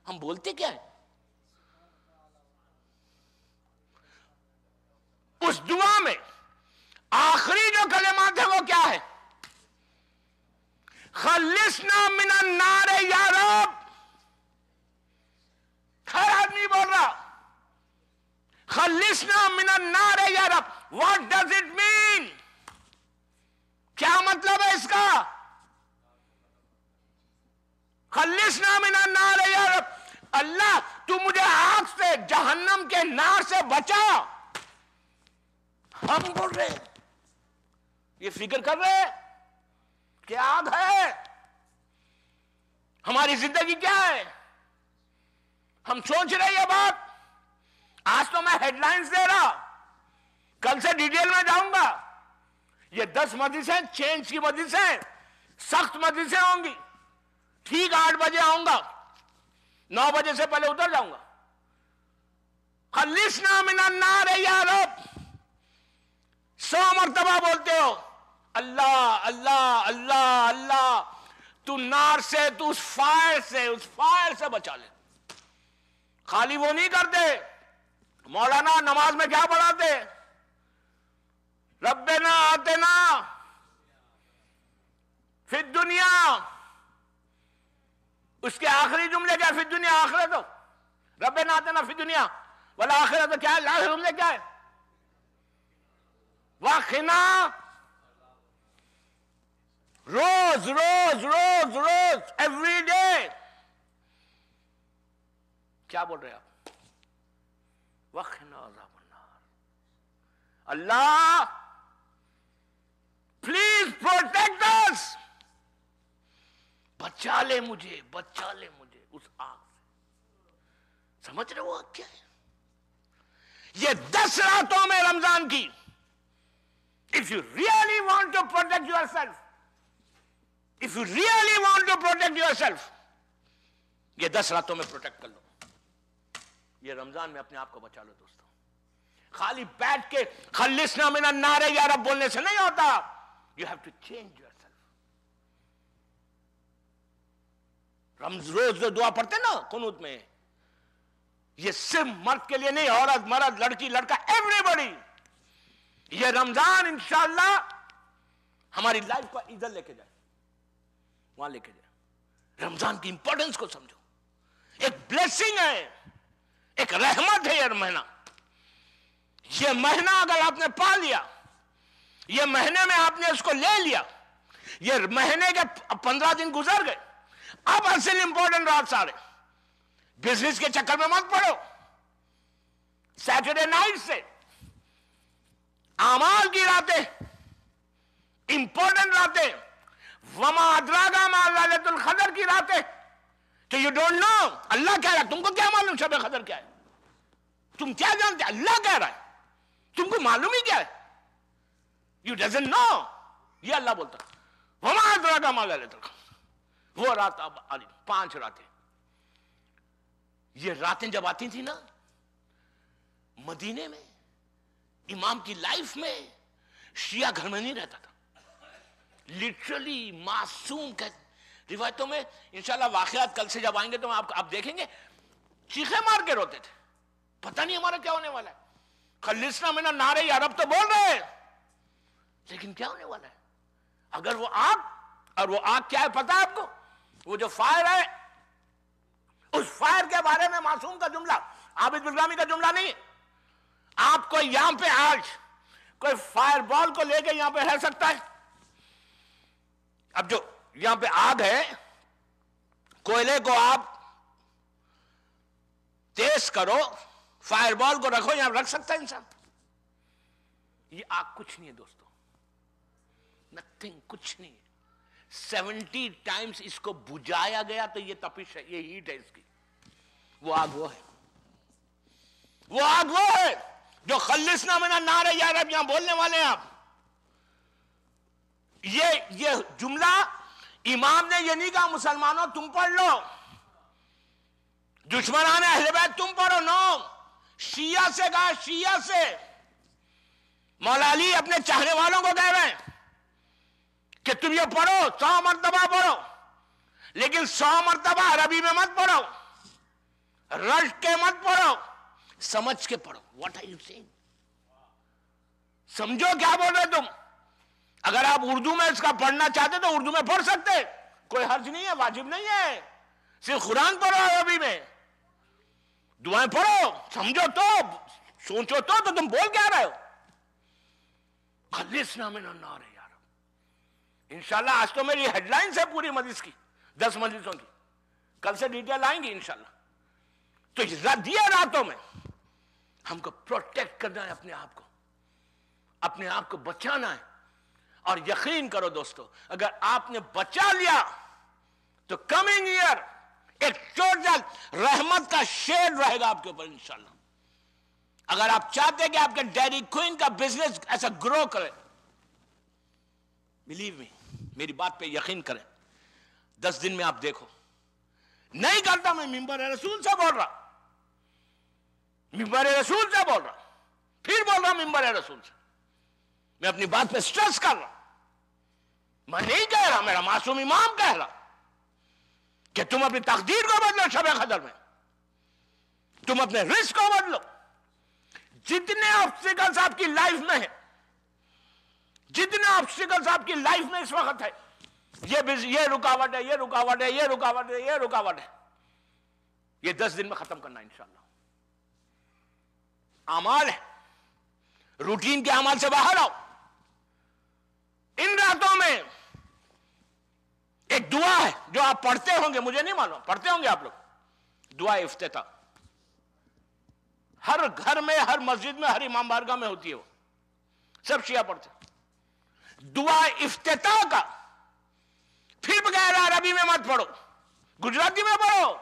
ہم بولتے کیا ہے؟ اس دعا میں خلصنا من النار یا رب، واٹ ڈز اٹ مین؟ کیا مطلب ہے اس کا؟ خلصنا من النار یا رب، اللہ تو مجھے آگ سے، جہنم کے نار سے بچا. ہم بول رہے ہیں، یہ فکر کر رہے ہیں کہ آگ ہے، ہماری زندگی کیا ہے؟ ہم سوچ رہے یہ بات. آج تو میں ہیڈ لائنز دے رہا، کل سے ڈیٹیل میں جاؤں گا. یہ 10 مجلسیں چینج کی مجلسیں، سخت مجلسیں ہوں گی. ٹھیک 8 بجے آؤں گا، 9 بجے سے پہلے اتر جاؤں گا. خلصنا من النار یا رب، 100 مرتبہ بولتے ہو اللہ اللہ اللہ اللہ. تو نار سے، تو اس فائر سے بچا لے. خالی وہ نہیں کرتے. مولانا نماز میں کیا پڑھاتے؟ ربنا آتنا فی الدنیا. اس کے آخری جملے کیا؟ فی الدنیا آخرت ہو. ربنا آتنا فی الدنیا والآخرت کیا ہے؟ آخری جملے کیا ہے؟ وقنا. روز روز روز روز ایوری ڈے کیا بول رہے آپ؟ وقنا عذاب النار. اللہ پلیز پروٹیکٹ اس، بچا لے مجھے، بچا لے مجھے اس آگ سے. سمجھ رہے ہو آگ کیا ہے؟ یہ 10 راتوں میں رمضان کی. If you really want to protect yourself, if you really want to protect yourself, یہ 10 راتوں میں پروٹیکٹ کر لو. یہ رمضان میں اپنے آپ کو بچا لو دوستو. خالی بیٹھ کے خلصنا من النار یا رب بولنے سے نہیں ہوتا. You have to change yourself. روز جو دعا پڑھتے نا قنوت میں، یہ صرف مرد کے لیے نہیں، عورت مرد لڑکی لڑکا ایوری بڑی. یہ رمضان انشاءاللہ ہماری لائف کو ادھر لے کے جائے، وہاں لے کے جائے. رمضان کی امپورٹنس کو سمجھو. ایک بلیسنگ ہے، ایک رحمت ہے یہ مہینہ. یہ مہینہ اگر آپ نے پا لیا، یہ مہینے میں آپ نے اس کو لے لیا، یہ مہینے کے 15 دن گزر گئے. اب اصل امپورٹنٹ رات سارے بزنس کے چکر میں مت پڑو. سیٹرڈے نائٹ سے اعمال کی راتیں، امپورٹنٹ راتیں، وما ادراک ما لیلۃ القدر کی راتیں. کہ یو ڈونٹ نو، اللہ کہہ رہا ہے، تم کو کیا معلوم شب قدر کیا ہے؟ تم کیا جانتے؟ اللہ کہہ رہا ہے، تم کو معلوم ہی کیا ہے؟ You doesn't know. یہ اللہ بولتا وما ادراک ما لیلۃ القدر. وہ رات اب 5 راتیں. یہ راتیں جب آتی تھی نا مدینے میں، امام کی لائف میں شیعہ گھر میں نہیں رہتا تھا. لٹرلی معصوم کا روایتوں میں انشاءاللہ واقعات کل سے جب آئیں گے تو آپ دیکھیں گے چیخیں مار کے روتے تھے، پتہ نہیں ہمارا کیا ہونے والا ہے. خلصنا من النار یا رب تو بول رہے ہیں، لیکن کیا ہونے والا ہے؟ اگر وہ آگ، اور وہ آگ کیا ہے پتہ ہے آپ کو؟ وہ جو فائر ہے، اس فائر کے بارے میں معصوم کا جملہ، عابد بلرامی کا جملہ نہیں. آپ کو یہاں پہ آج کوئی فائر بال کو لے کے یہاں پہ رہ سکتا ہے؟ اب جو یہاں پہ آگ ہے، کوئلے کو آپ تیز کرو، فائر بال کو رکھو، یہاں رکھ سکتا ہے انسان؟ یہ آگ کچھ نہیں ہے دوستو، نتھنگ، کچھ نہیں. 70 ٹائمز اس کو بجھایا گیا تو یہ تپش ہے، یہ ہیٹ ہے اس کی. وہ آگ وہ ہے، وہ آگ وہ ہے جو خلصنا من النار یا رب یہاں بولنے والے ہیں آپ. یہ جملہ امام نے یہ نہیں کہا مسلمانوں تم پڑھ لو، دشمنان اہل بیت تم پڑھو. نو، شیعہ سے کہا، شیعہ سے. مولا علی اپنے چاہنے والوں کو کہہ رہے ہیں کہ تم یہ پڑھو، 100 مرتبہ پڑھو، لیکن 100 مرتبہ عربی میں مت پڑھو، رٹ کے مت پڑھو، سمجھ کے پڑھو. What are you saying? سمجھو کیا بول رہے تم. اگر آپ اردو میں اس کا پڑھنا چاہتے تو اردو میں پڑھ سکتے، کوئی حرج نہیں ہے، واجب نہیں ہے. صرف قرآن پڑھو عربی میں، دعائیں پڑھو، سمجھو تو سوچو تو تم بول کیا رہے ہو؟ خلصنا من النار یا رب. انشاءاللہ آج تو میری ہیڈ لائنز ہے پوری مجلس کی، 10 مجلسوں کی، کل سے ڈیٹیل آئیں گی انشاءاللہ. تو یہ راتوں میں ہم کو پروٹیکٹ کرنا ہے، اپنے آپ کو بچانا ہے. اور یقین کرو دوستو، اگر آپ نے بچا لیا تو کمنگ ایئر ایک ٹوٹل رحمت کا شیڈ رہے گا آپ کے اوپر انشاءاللہ. اگر آپ چاہتے ہیں کہ آپ کے ڈیری کوئن کا بزنس ایسا گرو کرے، بلیو می، میری بات پہ یقین کریں، 10 دن میں آپ دیکھو. نہیں کرتا، میں ممبر رسول سے بول رہا، پھر بول رہا ممبر رسول سے. میں اپنی بات پہ سٹریس کر رہا، میں نہیں کہہ رہا، میرا معصوم امام کہہ رہا کہ تم اپنی تقدیر کو بدلو. شب قدر میں تم اپنے رزق کو بدلو. جتنے آبسٹیکلز آپ کی لائف میں ہیں، جتنے آبسٹیکلز آپ کی لائف میں اس وقت ہے، یہ رکاوٹ ہے، یہ رکاوٹ ہے، یہ رکاوٹ ہے، یہ رکاوٹ ہے، یہ 10 دن میں ختم کرنا انشاءاللہ. اعمال ہے، روٹین کے اعمال سے باہر آؤ. ان راتوں میں ایک دعا ہے جو آپ پڑھتے ہوں گے، مجھے نہیں معلوم، پڑھتے ہوں گے آپ لوگ، دعا افتتاح. ہر گھر میں، ہر مسجد میں، ہر امام بارگاہ میں ہوتی ہے، وہ سب شیعہ پڑھتے. دعا افتتاح کا پھر بغیر عربی میں مت پڑھو، گجراتی میں پڑھو،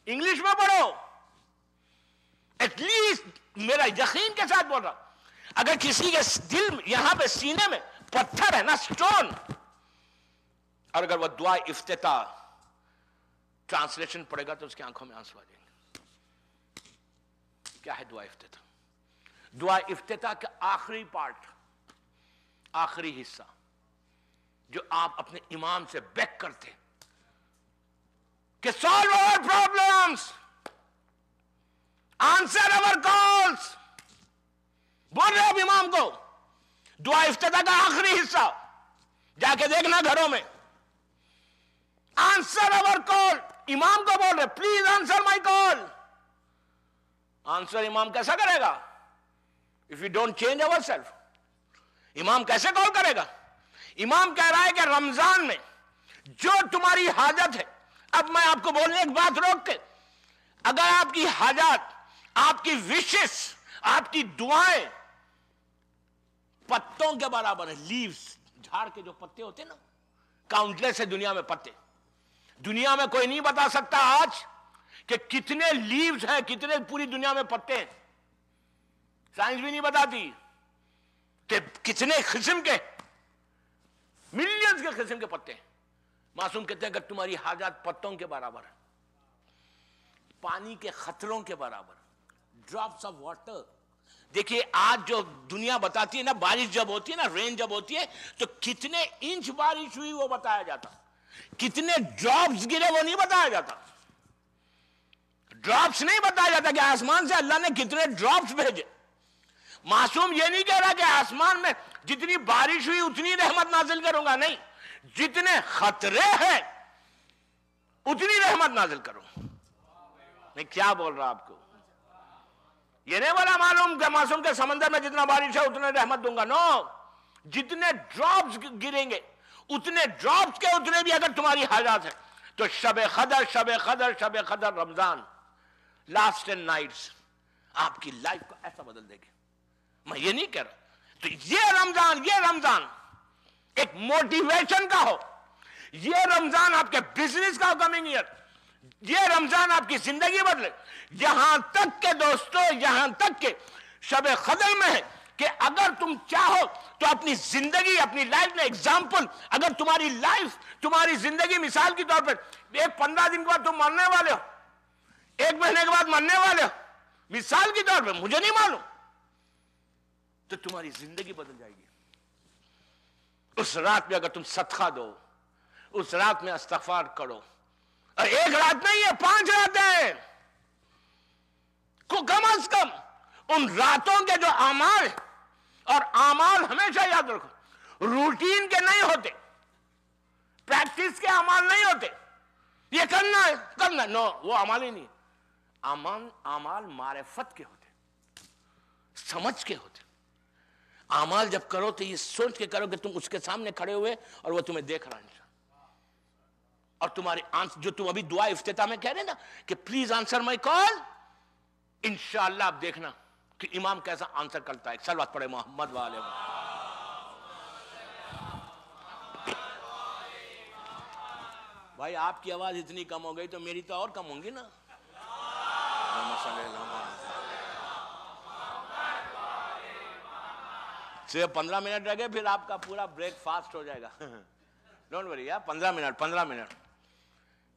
انگلش میں پڑھو. ایٹ لیسٹ میرا یقین کے ساتھ بول رہا، اگر کسی کے دل میں، یہاں پہ سینے میں پتھر ہے نا، سٹون، اور اگر وہ دعا افتتاح ٹرانسلیشن پڑے گا تو اس کی آنکھوں میں آنسو آ جائیں گے. کیا ہے دعا افتتاح؟ دعا افتتاح کا آخری پارٹ، آخری حصہ جو آپ اپنے امام سے بیک کرتے کہ solve our problems, answer our calls. بول رہے اب امام کو دعا افتتاح کا آخری حصہ جا کے دیکھنا گھروں میں. آنسر our call، امام کو بول رہے please answer my call. Answer امام کیسا کرے گا if we don't change ourselves؟ امام کیسے کال کرے گا؟ امام کہہ رہا ہے کہ رمضان میں جو تمہاری حاجت ہے، اب میں آپ کو بولنے ایک بات روک کے، اگر آپ کی حاجات، آپ کی وشز، آپ کی دعائیں پتوں کے برابر ہے، لیوز، جھاڑ کے جو پتے ہوتے نا، کاؤنٹلیس ہے دنیا میں پتے. دنیا میں کوئی نہیں بتا سکتا آج کہ کتنے لیوز ہیں، کتنے پوری دنیا میں پتے ہیں. سائنس بھی نہیں بتاتی کہ کتنے قسم کے، ملینز کے قسم کے پتے ہیں. معصوم کہتے ہیں اگر تمہاری حاجات پتوں کے برابر ہے، پانی کے قطروں کے برابر، ڈراپس آف واٹر. دیکھیے آج جو دنیا بتاتی ہے نا، بارش جب ہوتی ہے نا، رین جب ہوتی ہے تو کتنے انچ بارش ہوئی وہ بتایا جاتا، کتنے ڈراپس گرے وہ نہیں بتایا جاتا. ڈراپس نہیں بتایا جاتا کہ آسمان سے اللہ نے کتنے ڈراپس بھیجے. معصوم یہ نہیں کہہ رہا کہ آسمان میں جتنی بارش ہوئی اتنی رحمت نازل کروں گا، نہیں، جتنے خطرے ہیں اتنی رحمت نازل کروں. میں کیا بول رہا آپ کو؟ یہ نہیں بولا معلوم کہ معصوم کے سمندر میں جتنا بارش ہے اتنے رحمت دوں گا، نو. جتنے ڈراپس گریں گے اتنے ڈراپس کے اتنے بھی اگر تمہاری حاجات ہے تو شب قدر، شب قدر، شب قدر، رمضان، لاسٹ 10 نائٹس آپ کی لائف کو ایسا بدل دے گی. میں یہ نہیں کہہ رہا. تو یہ رمضان ایک موٹیویشن کا ہو، یہ رمضان آپ کے بزنس کا کمنگ ایئر، یہ رمضان آپ کی زندگی بدلے. یہاں تک کہ دوستو، یہاں تک کہ شب قدر میں ہے کہ اگر تم چاہو تو اپنی زندگی، اپنی لائف میں ایگزامپل، اگر تمہاری لائف، تمہاری زندگی مثال کے طور پر 15 دن کے بعد تم مرنے والے ہو، 1 مہینے کے بعد مرنے والے ہو، مثال کے طور پر، مجھے نہیں معلوم، تو تمہاری زندگی بدل جائے گی. اس رات میں اگر تم صدقہ دو، اس رات میں استغفار کرو، اور 1 رات نہیں ہے، 5 راتیں کو کم از کم ان راتوں کے جو اعمال، اور اعمال ہمیشہ یاد رکھو روٹین کے نہیں ہوتے، پریکٹس کے اعمال نہیں ہوتے. یہ کرنا ہے، نو، وہ اعمال ہی نہیں. اعمال معرفت کے ہوتے. سمجھ کے ہوتے. اعمال جب کرو تو یہ سوچ کے کرو کہ تم اس کے سامنے کھڑے ہوئے اور وہ تمہیں دیکھ رہا ہے, اور تمہاری جو تم ابھی دعا افتتاح میں کہہ رہے نا کہ پلیز آنسر مائی کال, انشاءاللہ آپ دیکھنا کہ امام کیسا آنسر کرتا ہے. صلوات پڑھے محمد والے. بھائی آپ کی آواز اتنی کم ہو گئی تو میری تو اور کم ہوں گی نا. 15 منٹ رہ گئے, پھر آپ کا پورا بریک فاسٹ ہو جائے گا. Don't worry. 15 منٹ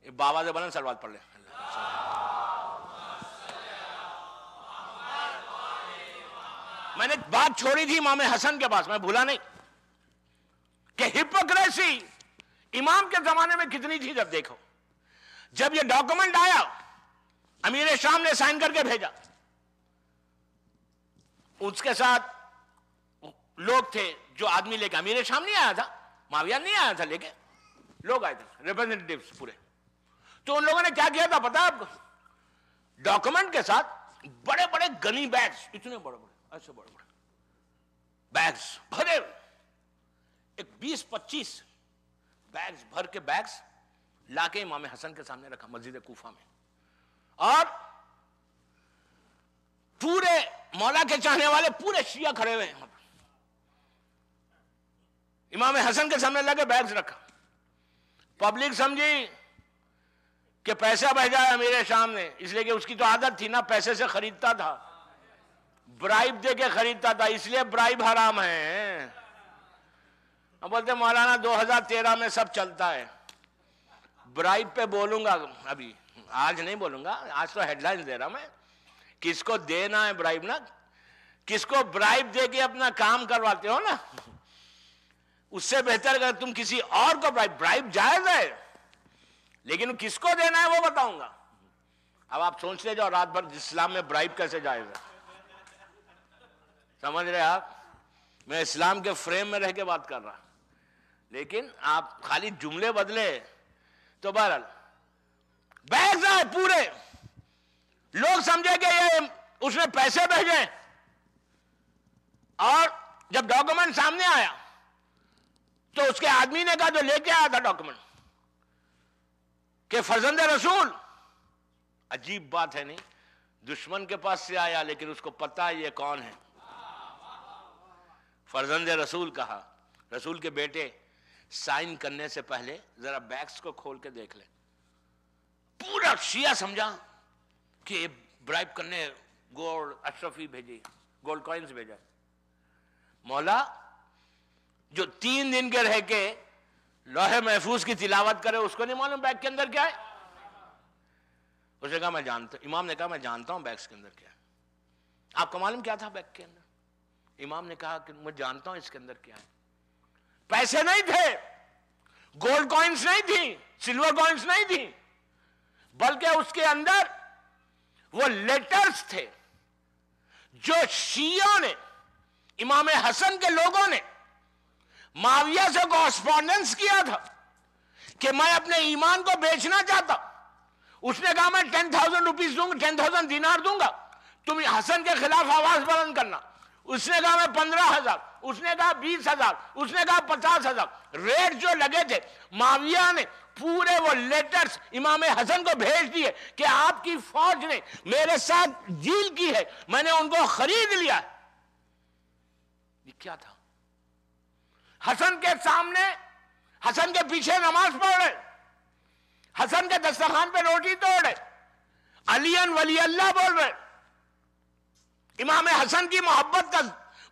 بابا سے بلند صلوات پڑھ لیں. میں نے بات چھوڑی تھی امام حسن کے پاس, میں بھولا نہیں کہ ہپوکریسی امام کے زمانے میں کتنی تھی. جب دیکھو, جب یہ ڈاکومنٹ آیا امیر شام نے سائن کر کے بھیجا, اس کے ساتھ لوگ تھے جو آدمی لے کے, امیر شام نہیں آیا تھا, معاویہ نہیں آیا تھا, لے کے لوگ آئے تھے ریپرزینٹیوز پورے. تو ان لوگوں نے کیا کیا تھا پتا آپ کو؟ ڈاکومنٹ کے ساتھ بڑے بڑے گنی بیگز, اتنے بڑے بڑے ایسے بڑے بڑے بیگز بھرے, ایک 20-25 بیگز بھر کے بیگز لا کے امام حسن کے سامنے رکھا مسجد کوفہ میں. اور پورے مولا کے چاہنے والے پورے شیعہ کھڑے ہوئے ہیں, امام حسن کے سامنے لگے بیگز رکھا. پبلک سمجھی کہ پیسہ بھیجا ہے امیر شام نے, اس لیے کہ اس کی تو عادت تھی نا, پیسے سے خریدتا تھا, برائب دے کے خریدتا تھا, اس لیے برائب حرام ہے. اب بولتے مولانا 2013 میں سب چلتا ہے. برائب پہ بولوں گا ابھی, آج نہیں بولوں گا, آج تو ہیڈ لائن دے رہا میں. کس کو دینا ہے برائب نا, کس کو برائب دے کے اپنا کام کرواتے ہو نا, اس سے بہتر اگر تم کسی اور کو برائب جائز ہے, لیکن کس کو دینا ہے وہ بتاؤں گا. اب آپ سوچتے جاؤ رات بھر اسلام میں برائب کیسے جائز ہے. سمجھ رہے آپ, میں اسلام کے فریم میں رہ کے بات کر رہا, لیکن آپ خالی جملے بدلے تو بہرحال بیگز آئے پورے. لوگ سمجھے کہ یہ اس نے پیسے بھیجے, اور جب ڈاکومنٹ سامنے آیا تو اس کے آدمی نے کہا جو لے کے آیا تھا ڈاکومنٹ کہ فرزند رسول. عجیب بات ہے نہیں, دشمن کے پاس سے آیا لیکن اس کو پتا یہ کون ہے. فرزند رسول کہا, رسول کے بیٹے سائن کرنے سے پہلے ذرا بیگز کو کھول کے دیکھ لیں. پورا شیعہ سمجھا کہ برائب کرنے گولڈ اشرفی بھیجی, گولڈ کوئنز بھیجا. مولا جو 3 دن کے رہ کے لوح محفوظ کی تلاوت کرے اس کو نہیں معلوم بیگ کے اندر کیا ہے. اس نے کہا میں جانتا ہوں, امام نے کہا میں جانتا ہوں بیگز کے اندر کیا ہے. آپ کو معلوم کیا تھا بیگ کے اندر؟ امام نے کہا کہ میں جانتا ہوں اس کے اندر کیا ہے. پیسے نہیں تھے, گولڈ کوئنز نہیں تھی, سلور کوئنز نہیں تھی, بلکہ اس کے اندر وہ لیٹرز تھے جو شیعوں نے, امام حسن کے لوگوں نے معاویہ سے کورسپونڈنس کیا تھا کہ میں اپنے ایمان کو بیچنا چاہتا. اس نے کہا میں 10,000 روپیز دوں گا, 10,000 دینار دوں گا, تم حسن کے خلاف آواز بلند کرنا. اس نے کہا میں 15,000, اس نے کہا 20,000, اس نے کہا 50,000. ریٹ جو لگے تھے معاویہ نے پورے وہ لیٹرز امام حسن کو بھیج دیے کہ آپ کی فوج نے میرے ساتھ ڈیل کی ہے, میں نے ان کو خرید لیا. یہ کیا تھا؟ حسن کے سامنے, حسن کے پیچھے نماز پڑھ رہے, حسن کے دسترخوان پہ روٹی توڑ رہے, علی ولی اللہ بول رہے, امام حسن کی محبت کا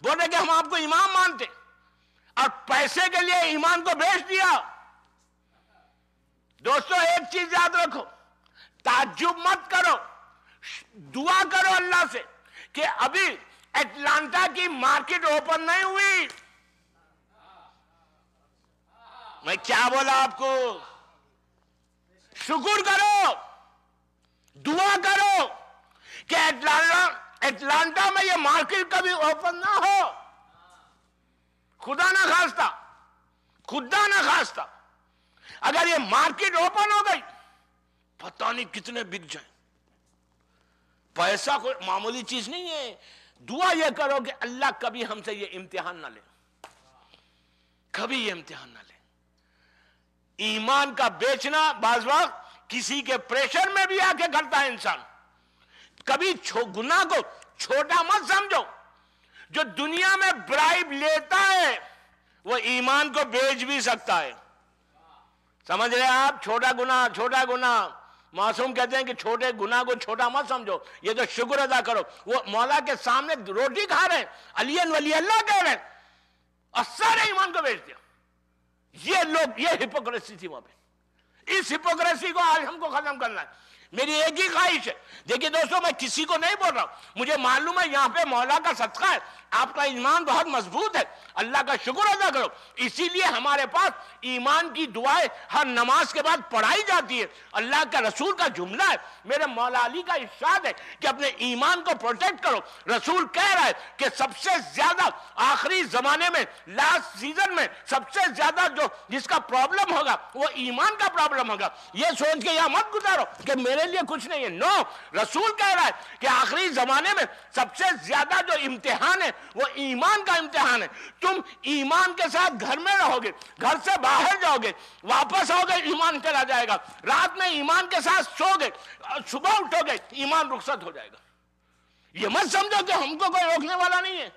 بول رہے کہ ہم آپ کو امام مانتے, اور پیسے کے لیے ایمان کو بیچ دیا. دوستو ایک چیز یاد رکھو, تعجب مت کرو, دعا کرو اللہ سے کہ ابھی اٹلانٹا کی مارکیٹ اوپن نہیں ہوئی. میں کیا بولا آپ کو؟ شکر کرو, دعا کرو کہ اٹلانٹا میں یہ مارکیٹ کبھی اوپن نہ ہو. خدا نہ خواستہ, خدا نہ خواستہ اگر یہ مارکیٹ اوپن ہو گئی پتہ نہیں کتنے بک جائیں. پیسہ کوئی معمولی چیز نہیں ہے. دعا یہ کرو کہ اللہ کبھی ہم سے یہ امتحان نہ لے، کبھی یہ امتحان نہ لے۔ ایمان کا بیچنا بعض وقت کسی کے پریشر میں بھی آ کے کرتا ہے انسان۔ کبھی گناہ کو چھوٹا مت سمجھو، جو دنیا میں برائب لیتا ہے وہ ایمان کو بیچ بھی سکتا ہے۔ سمجھ رہے آپ؟ چھوٹا گناہ معصوم کہتے ہیں کہ چھوٹے گناہ کو چھوٹا مت سمجھو، یہ تو شکر ادا کرو۔ وہ مولا کے سامنے روٹی کھا رہے ہیں، علی ولی اللہ کہہ رہے ہیں، اور سارے ایمان کو بیچ دیا۔ یہ لوگ، یہ ہپوکریسی تھی وہاں پہ۔ اس ہپوکریسی کو آج ہم کو ختم کرنا ہے۔ میری ایک ہی خواہش ہے، دیکھیے دوستوں، میں کسی کو نہیں بول رہا ہوں، مجھے معلوم ہے یہاں پہ مولا کا صدقہ ہے، آپ کا ایمان بہت مضبوط ہے، اللہ کا شکر ادا کرو۔ اسی لیے ہمارے پاس ایمان کی دعائیں ہر نماز کے بعد پڑھائی جاتی ہے۔ اللہ کا رسول کا جملہ ہے، میرے مولا علی کا ارشاد ہے کہ اپنے ایمان کو پروٹیکٹ کرو۔ رسول کہہ رہا ہے کہ سب سے زیادہ آخری زمانے میں، لاسٹ سیزن میں سب سے زیادہ جو جس کا پرابلم ہوگا وہ ایمان کا پرابلم ہوگا۔ یہ سوچ کے یہاں مت گزارو کہ میرے لیے کچھ نہیں ہے، نو، رسول کہہ رہا ہے کہ آخری زمانے میں سب سے زیادہ جو امتحان ہے وہ ایمان کا امتحان ہے۔ تم ایمان کے ساتھ گھر میں رہو گے، گھر سے باہر جاؤ گے، واپس آؤ گے، ایمان چلا جائے گا، رات میں ایمان کے ساتھ سو گے، صبح اٹھو گے، ایمان رخصت ہو جائے گا۔ یہ مت سمجھو کہ ہم کو کوئی روکنے والا نہیں ہے،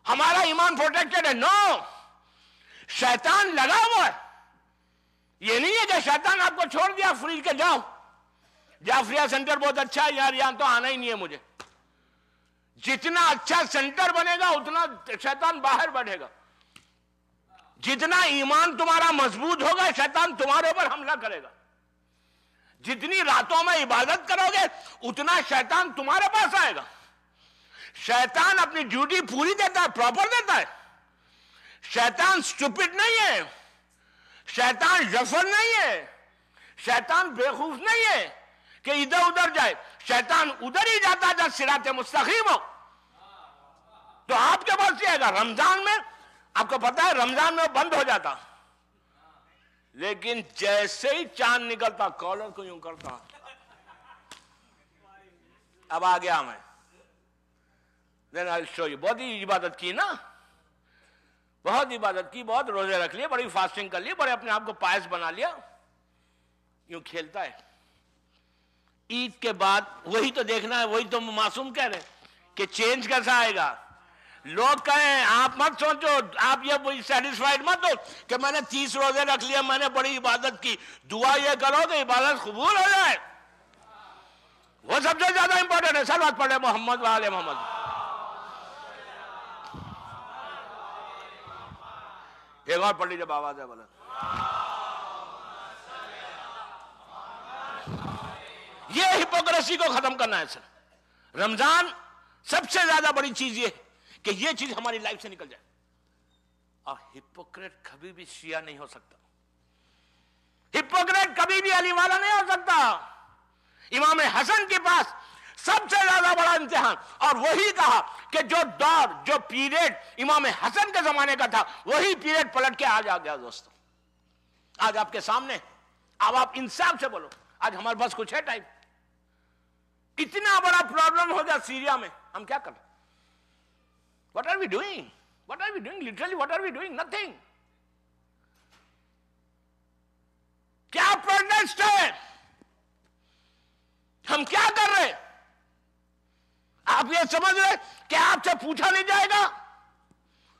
ہمارا ایمان پروٹیکٹڈ ہے، نو، شیطان لگا ہوا ہے۔ یہ نہیں ہے کہ شیطان آپ کو چھوڑ دیا فری کے جاؤ، جعفریہ سینٹر بہت اچھا ہے یار، یہاں تو آنا ہی نہیں ہے مجھے۔ جتنا اچھا سینٹر بنے گا اتنا شیطان باہر بڑھے گا۔ جتنا ایمان تمہارا مضبوط ہوگا شیطان تمہارے اوپر حملہ کرے گا۔ جتنی راتوں میں عبادت کرو گے اتنا شیطان تمہارے پاس آئے گا۔ شیطان اپنی ڈیوٹی پوری دیتا ہے، پراپر دیتا ہے۔ شیطان سٹوپڈ نہیں ہے، شیطان غفل نہیں ہے، شیطان بے خوف نہیں ہے کہ ادھر ادھر جائے۔ شیطان ادھر ہی جاتا جب صراط مستقیم ہو، تو آپ کے پاس آئے گا۔ رمضان میں آپ کو پتا ہے رمضان میں وہ بند ہو جاتا، لیکن جیسے ہی چاند نکلتا کالر کو یوں کرتا، اب آ گیا میں، then I'll show you۔ بہت ہی عبادت کی نا، بہت عبادت کی، بہت روزے رکھ لیے، بڑی فاسٹنگ کر لی، بڑے اپنے آپ کو پائس بنا لیا، یوں کھیلتا ہے۔ عید کے بعد وہی تو دیکھنا ہے، وہی تو معصوم کہہ رہے ہیں کہ چینج کیسا آئے گا۔ لوگ کہیں آپ مت سوچو، آپ یہ سیٹسفائیڈ مت ہو کہ میں نے 30 روزے رکھ لیا، میں نے بڑی عبادت کی۔ دعا یہ کرو کہ عبادت قبول ہو جائے، وہ سب سے زیادہ امپورٹنٹ ہے۔ سر بات پڑھے محمد وآل محمد۔ ایک اور پڑھ لیجیے باواز ہے بلند۔ یہ ہپوکریسی کو ختم کرنا ہے سر۔ رمضان سب سے زیادہ بڑی چیز یہ ہے کہ یہ چیز ہماری لائف سے نکل جائے۔ اور ہپوکریٹ کبھی بھی شیعہ نہیں ہو سکتا، ہپوکریٹ کبھی بھی علی والا نہیں ہو سکتا۔ امام حسن کے پاس سب سے زیادہ بڑا امتحان، اور وہی کہا کہ جو دور، جو پیریڈ امام حسن کے زمانے کا تھا وہی پیریڈ پلٹ کے آج آ گیا دوستو۔ آج آپ کے سامنے، اب آپ انصاف سے بولو، آج ہمارے پاس کچھ ہے ٹائم؟ اتنا بڑا پرابلم ہو گیا سیریا میں، ہم کیا کر رہے ہیں؟ What are we doing? What are we doing? Literally, what are we doing? Nothing. کیا پروٹیسٹ ہے؟ ہم کیا کر رہے ہیں؟ آپ یہ سمجھ رہے کہ آپ سے پوچھا نہیں جائے گا؟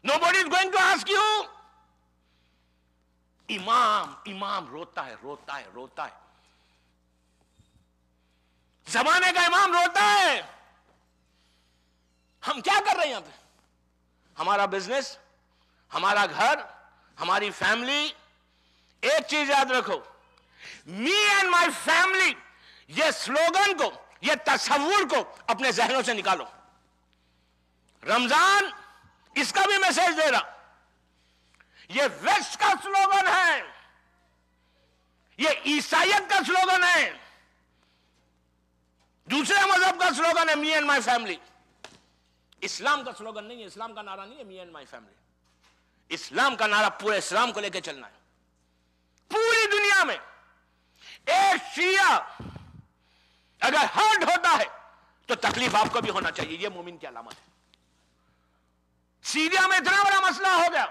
Nobody is going to ask you. امام روتا ہے۔ زمانے کا امام روتا ہے۔ ہم کیا کر رہے ہیں یہاں پہ؟ ہمارا بزنس، ہمارا گھر، ہماری فیملی۔ ایک چیز یاد رکھو، می اینڈ مائی فیملی، یہ سلوگن کو، یہ تصور کو اپنے ذہنوں سے نکالو۔ رمضان اس کا بھی میسج دے رہا، یہ ویسٹ کا سلوگن ہے، یہ عیسائیت کا سلوگن ہے، دوسرے مذہب کا سلوگن ہے می اینڈ مائی فیملی۔ اسلام کا سلوگن نہیں ہے، اسلام کا نعرہ نہیں ہے می اینڈ مائی فیملی۔ اسلام کا نعرہ پورے اسلام کو لے کے چلنا ہے۔ پوری دنیا میں ایک شیعہ اگر ہرٹ ہوتا ہے تو تکلیف آپ کو بھی ہونا چاہیے. یہ مومن کی علامت ہے. سیریا میں اتنا بڑا مسئلہ ہو گیا,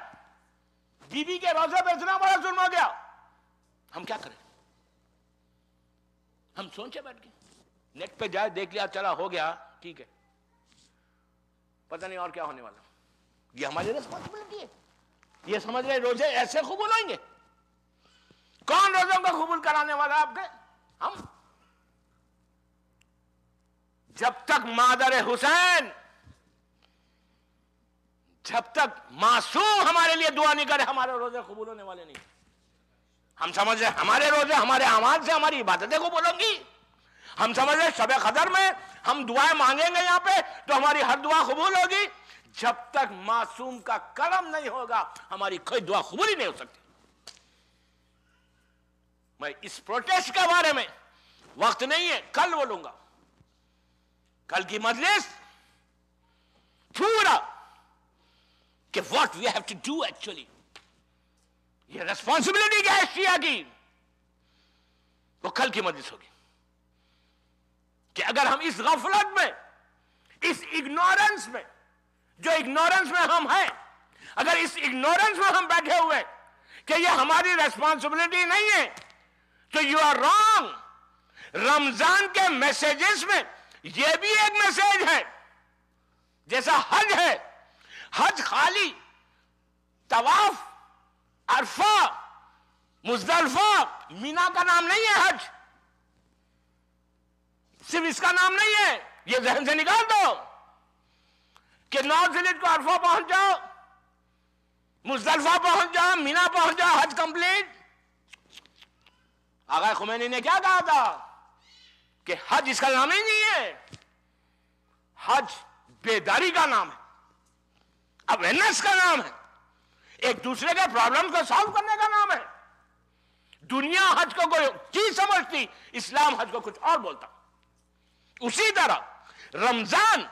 بی بی کے روزے پہ اتنا بڑا ظلم ہو گیا, ہم کیا کریں؟ ہم سوچے بیٹھ گئے, نیٹ پہ جائے دیکھ لیا, چلا ہو گیا, ٹھیک ہے, پتہ نہیں اور کیا ہونے والا. یہ ہماری ریسپانسبلٹی ہے. یہ سمجھ رہے روزے ایسے قبول ہوئیں گے؟ کون روزوں کو قبول کرانے والا آپ کے؟ ہم. جب تک مادر حسین, جب تک معصوم ہمارے لیے دعا نہیں کرے, ہمارے روزے قبول ہونے والے نہیں. ہم سمجھ رہے ہمارے روزے ہمارے اعمال سے ہماری عبادتیں قبول ہوں گی. ہم سمجھ رہے شب قدر میں ہم دعائیں مانگیں گے یہاں پہ تو ہماری ہر دعا قبول ہوگی. جب تک معصوم کا کرم نہیں ہوگا ہماری کوئی دعا قبول ہی نہیں ہو سکتی. میں اس پروٹیسٹ کے بارے میں وقت نہیں ہے, کل بولوں گا. کل کی مجلس پورا کہ what we have to do actually, یہ ریسپانسبلٹی کیا ہے شیعہ کی, وہ کل کی مجلس ہوگی. کہ اگر ہم اس غفلت میں, اس اگنورنس میں, جو اگنورنس میں ہم ہیں, اگر اس اگنورنس میں ہم بیٹھے ہوئے کہ یہ ہماری ریسپانسبلٹی نہیں ہے, تو یو آر رانگ. رمضان کے میسیجز میں یہ بھی ایک میسیج ہے, جیسا حج ہے. حج خالی طواف, عرفہ, مزدلفہ, مینا کا نام نہیں ہے. حج صرف اس کا نام نہیں ہے, یہ ذہن سے نکال دو کہ 9 ذوالحجہ کو عرفہ پہنچ جاؤ, مزدلفہ پہنچ جاؤ, مینا پہنچ جاؤ, حج کمپلیٹ. آقا خمینی نے کیا کہا تھا کہ حج اس کا نام ہی نہیں ہے. حج بیداری کا نام ہے, اویئرنس کا نام ہے, ایک دوسرے کے پرابلم کو سالو کرنے کا نام ہے. دنیا حج کو کوئی چیز سمجھتی, اسلام حج کو کچھ اور بولتا. اسی طرح رمضان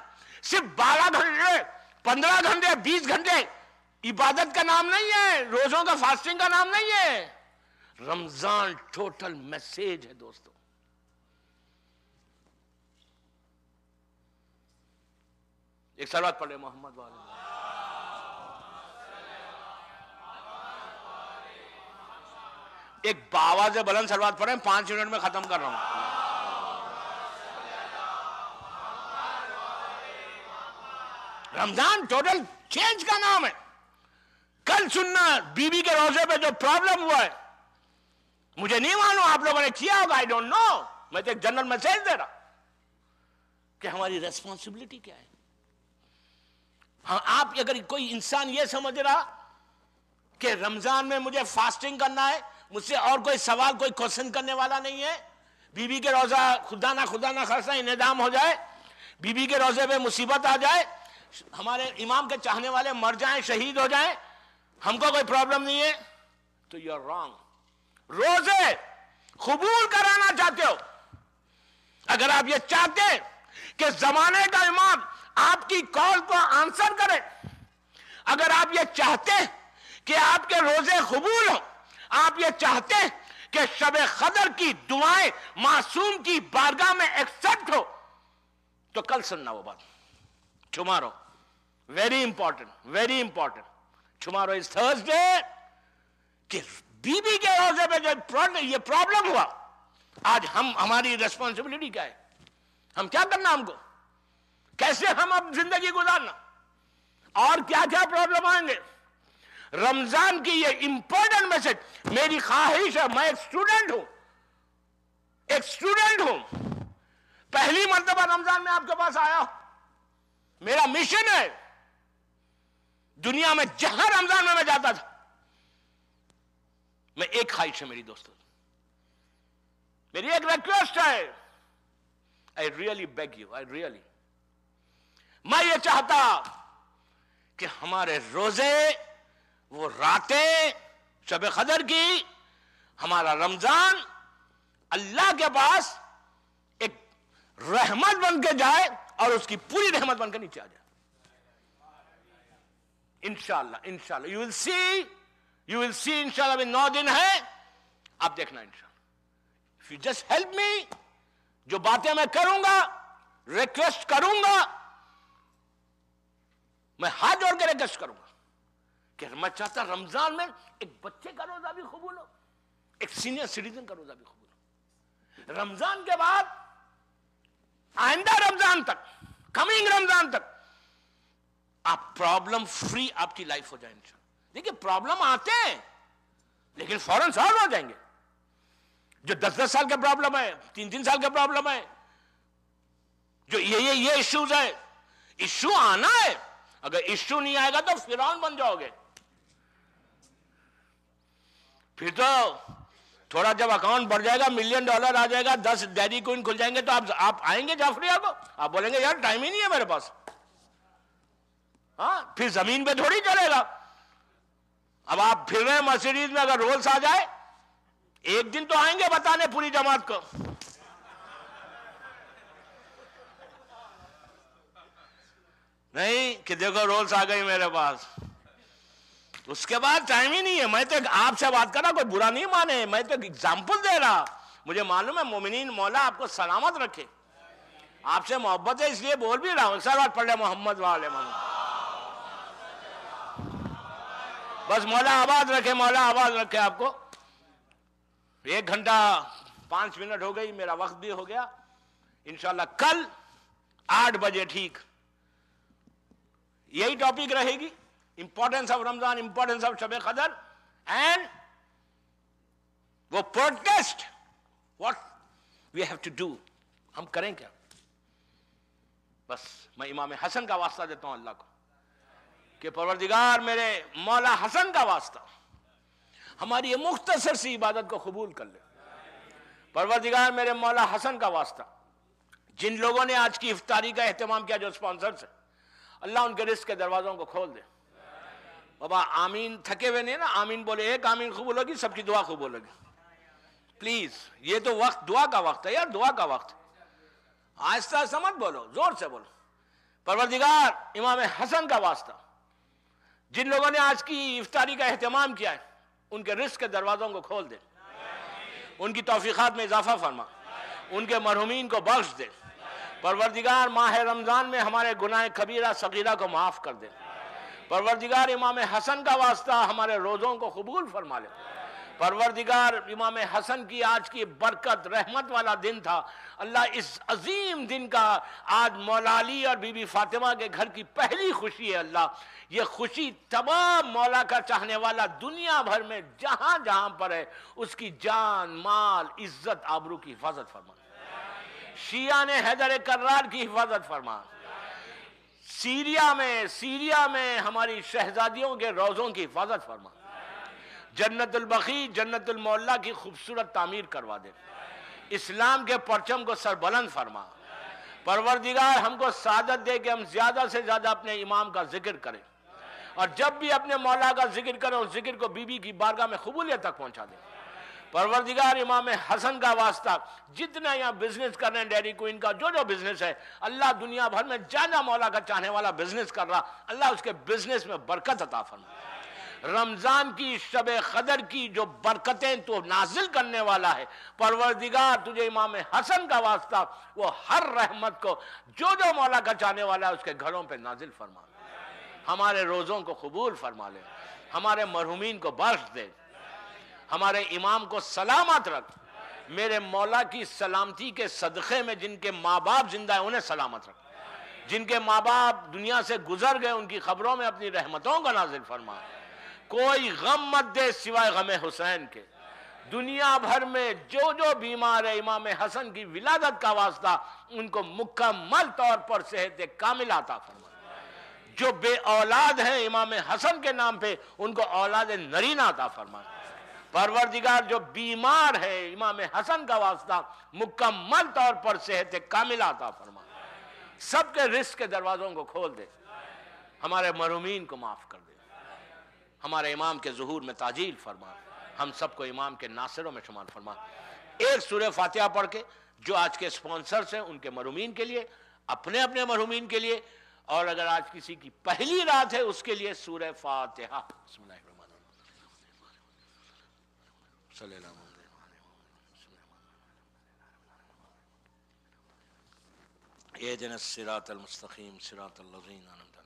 صرف 12 گھنٹے, 15 گھنٹے, 20 گھنٹے عبادت کا نام نہیں ہے, روزوں کا فاسٹنگ کا نام نہیں ہے. رمضان ٹوٹل میسیج ہے دوستو. ایک صلوات پڑھے محمد والے. ایک باواز بلند صلوات پڑھیں, 5 منٹ میں ختم کر رہا ہوں. رمضان ٹوٹل چینج کا نام ہے. کل سننا بی بی کے روزے پہ جو پرابلم ہوا ہے, مجھے نہیں معلوم آپ لوگوں نے کیا ہوگا, آئی ڈونٹ نو. میں تو ایک جنرل میسیج دے رہا کہ ہماری ریسپانسبلٹی کیا ہے. ہاں, آپ اگر کوئی انسان یہ سمجھ رہا کہ رمضان میں مجھے فاسٹنگ کرنا ہے, مجھ سے اور کوئی سوال, کوئی کوشچن کرنے والا نہیں ہے. بی بی کے روزہ خدا نہ خاصا انعدام ہو جائے, بی بی کے روزے پہ مصیبت آ جائے, ہمارے امام کے چاہنے والے مر جائیں, شہید ہو جائیں, ہم کو کوئی پرابلم نہیں ہے, تو یو آر رانگ. روزے قبول کرانا چاہتے ہو, اگر آپ یہ چاہتے کہ زمانے کا امام آپ کی کال کو آنسر کرے, اگر آپ یہ چاہتے کہ آپ کے روزے قبول ہوں, آپ یہ چاہتے کہ شب قدر کی دعائیں معصوم کی بارگاہ میں ایکسپٹ ہو, تو کل سننا وہ بات. Tomorrow very important. Tomorrow is Thursday. کہ بی بی کے روزے پہ جو یہ پرابلم ہوا, آج ہماری ریسپانسبلٹی کیا ہے, ہم کیا کرنا, ہم کو کیسے ہم اب زندگی گزارنا, اور کیا کیا پرابلم آئیں گے. رمضان کی یہ امپورٹنٹ میسج, میری خواہش ہے, میں ایک اسٹوڈنٹ ہوں, پہلی مرتبہ رمضان میں آپ کے پاس آیا ہوں. میرا مشن ہے دنیا میں جہاں رمضان میں جاتا تھا, میں ایک خواہش ہے میری دوستوں, میری ایک ریکویسٹ ہے, I really beg you, میں یہ چاہتا کہ ہمارے روزے, وہ راتیں شب قدر کی, ہمارا رمضان اللہ کے پاس ایک رحمت بن کے جائے اور اس کی پوری رحمت بن کے نیچے آ جائے. انشاءاللہ you will see انشاءاللہ بھی 9 دن ہے, آپ دیکھنا انشاءاللہ. If you just help me, جو باتیں میں کروں گا ریکویسٹ کروں گا، میں ہاتھ جوڑ کے ریکویسٹ کروں گا کہ میں چاہتا رمضان میں ایک بچے کا روزہ بھی قبول ہو، ایک سینئر سٹیزن کا روزہ بھی قبول ہو۔ رمضان کے بعد آئندہ رمضان تک، کمنگ رمضان تک آپ پرابلم فری آپ کی لائف ہو جائے انشاءاللہ۔ دیکھیں پرابلم آتے ہیں لیکن فوراً سالو ہو جائیں گے۔ جو 10 سال کا پرابلم ہے، 3 سال کا پرابلم ہے، جو یہ ایشوز ہے، ایشو آنا ہے۔ اگر ایشو نہیں آئے گا تو فرعون بن جاؤ گے۔ پھر تو تھوڑا جب اکاؤنٹ بڑھ جائے گا، $1 ملین آ جائے گا، 10 ڈیری کوئن کھل جائیں گے، تو آپ آئیں گے جعفریہ کو، آپ بولیں گے یار ٹائم ہی نہیں ہے میرے پاس۔ ہاں پھر زمین پہ تھوڑی چلے گا۔ اب آپ پھر رہے مرسیڈیز میں، اگر رولز آ جائے ایک دن تو آئیں گے بتانے پوری جماعت کو۔ نہیں کہ دیکھو رولز آ گئی میرے پاس، اس کے بعد ٹائم ہی نہیں ہے۔ میں تو آپ سے بات کر رہا، کوئی برا نہیں مانے، میں تو اگزامپل دے رہا۔ مجھے معلوم ہے مومنین مولا آپ کو سلامت رکھے، آپ سے محبت ہے اس لیے بول بھی رہا ہوں۔ سر بات پڑھ لے محمد والے محمد، بس مولا آباد رکھے، مولا آباد رکھے آپ کو۔ 1 گھنٹہ 5 منٹ ہو گئی، میرا وقت بھی ہو گیا۔ انشاءاللہ کل 8 بجے ٹھیک یہی ٹاپک رہے گی، importance of Ramadan, importance of Shab Qadr, and وہ protest what we have to do, ہم کریں کیا۔ بس میں امام حسن کا واسطہ دیتا ہوں اللہ کو کہ پروردگار میرے مولا حسن کا واسطہ ہماری یہ مختصر سی عبادت کو قبول کر لے۔ پروردگار میرے مولا حسن کا واسطہ جن لوگوں نے آج کی افطاری کا اہتمام کیا، جو سپانسرز ہیں، اللہ ان کے رزق کے دروازوں کو کھول دے۔ بابا آمین تھکے ہوئے نہیں نا، آمین بولے، ایک آمین قبول ہوگی، سب کی دعا قبول ہوگی۔ پلیز یہ تو وقت دعا کا وقت ہے یار، دعا کا وقت۔ آہستہ آہستہ مت بولو، زور سے بولو۔ پروردگار امام حسن کا واسطہ جن لوگوں نے آج کی افطاری کا اہتمام کیا ہے، ان کے رزق کے دروازوں کو کھول دے، ان کی توفیقات میں اضافہ فرما، ان کے مرحومین کو بخش دے۔ پروردگار ماہ رمضان میں ہمارے گناہ کبیرہ صغیرہ کو معاف کر دے۔ پروردگار امام حسن کا واسطہ ہمارے روزوں کو قبول فرما لے۔ پروردگار امام حسن کی آج کی برکت رحمت والا دن تھا، اللہ اس عظیم دن کا آج مولا علی اور بی بی فاطمہ کے گھر کی پہلی خوشی ہے۔ اللہ یہ خوشی تمام مولا کا چاہنے والا دنیا بھر میں جہاں جہاں پر ہے، اس کی جان مال عزت آبرو کی حفاظت فرما۔ شیعہ نے حیدر کرار کی حفاظت فرما۔ سیریا میں ہماری شہزادیوں کے روزوں کی حفاظت فرما۔ جنت البقیع جنت المعلا کی خوبصورت تعمیر کروا دے۔ اسلام کے پرچم کو سربلند فرما۔ پروردگار ہم کو سعادت دے کہ ہم زیادہ سے زیادہ اپنے امام کا ذکر کریں، اور جب بھی اپنے مولا کا ذکر کریں اس ذکر کو بی بی کی بارگاہ میں قبولیت تک پہنچا دیں۔ پروردگار امام حسن کا واسطہ جتنا یہاں بزنس کر رہے ہیں، ڈیری کوئن کا جو بزنس ہے، اللہ دنیا بھر میں جانا مولا کا چاہنے والا بزنس کر رہا، اللہ اس کے بزنس میں برکت عطا فرما۔ رمضان کی شب قدر کی جو برکتیں تو نازل کرنے والا ہے، پروردگار تجھے امام حسن کا واسطہ وہ ہر رحمت کو جو مولا کا چاہنے والا ہے اس کے گھروں پہ نازل فرما۔ ہمارے روزوں کو قبول فرما لے، ہمارے مرحومین کو بخش دے، ہمارے امام کو سلامت رکھ۔ میرے مولا کی سلامتی کے صدقے میں جن کے ماں باپ زندہ ہیں انہیں سلامت رکھ، جن کے ماں باپ دنیا سے گزر گئے ان کی خبروں میں اپنی رحمتوں کا نازل فرما۔ کوئی غم مت دے سوائے غم حسین کے۔ دنیا بھر میں جو بیمار ہے، امام حسن کی ولادت کا واسطہ ان کو مکمل طور پر صحت کامل عطا فرما۔ جو بے اولاد ہیں امام حسن کے نام پہ ان کو اولاد نرینہ عطا فرما۔ پروردگار جو بیمار ہے امام حسن کا واسطہ مکمل طور پر صحت کامل عطا فرما۔ سب کے رزق کے دروازوں کو کھول دے، ہمارے مرحومین کو معاف کر دے، ہمارے امام کے ظہور میں تعجیل فرما، ہم سب کو امام کے ناصروں میں شمار فرما۔ ایک سورہ فاتحہ پڑھ کے جو آج کے سپانسرز ہیں ان کے مرحومین کے لیے، اپنے اپنے مرحومین کے لیے، اور اگر آج کسی کی پہلی رات ہے اس کے لیے سورہ فاتحہ۔ بسم اللہ الرحمن الرحیم صلی اللہ علیہ وسلم۔ اهدنا الصراط المستقيم صراط الذين أنعمت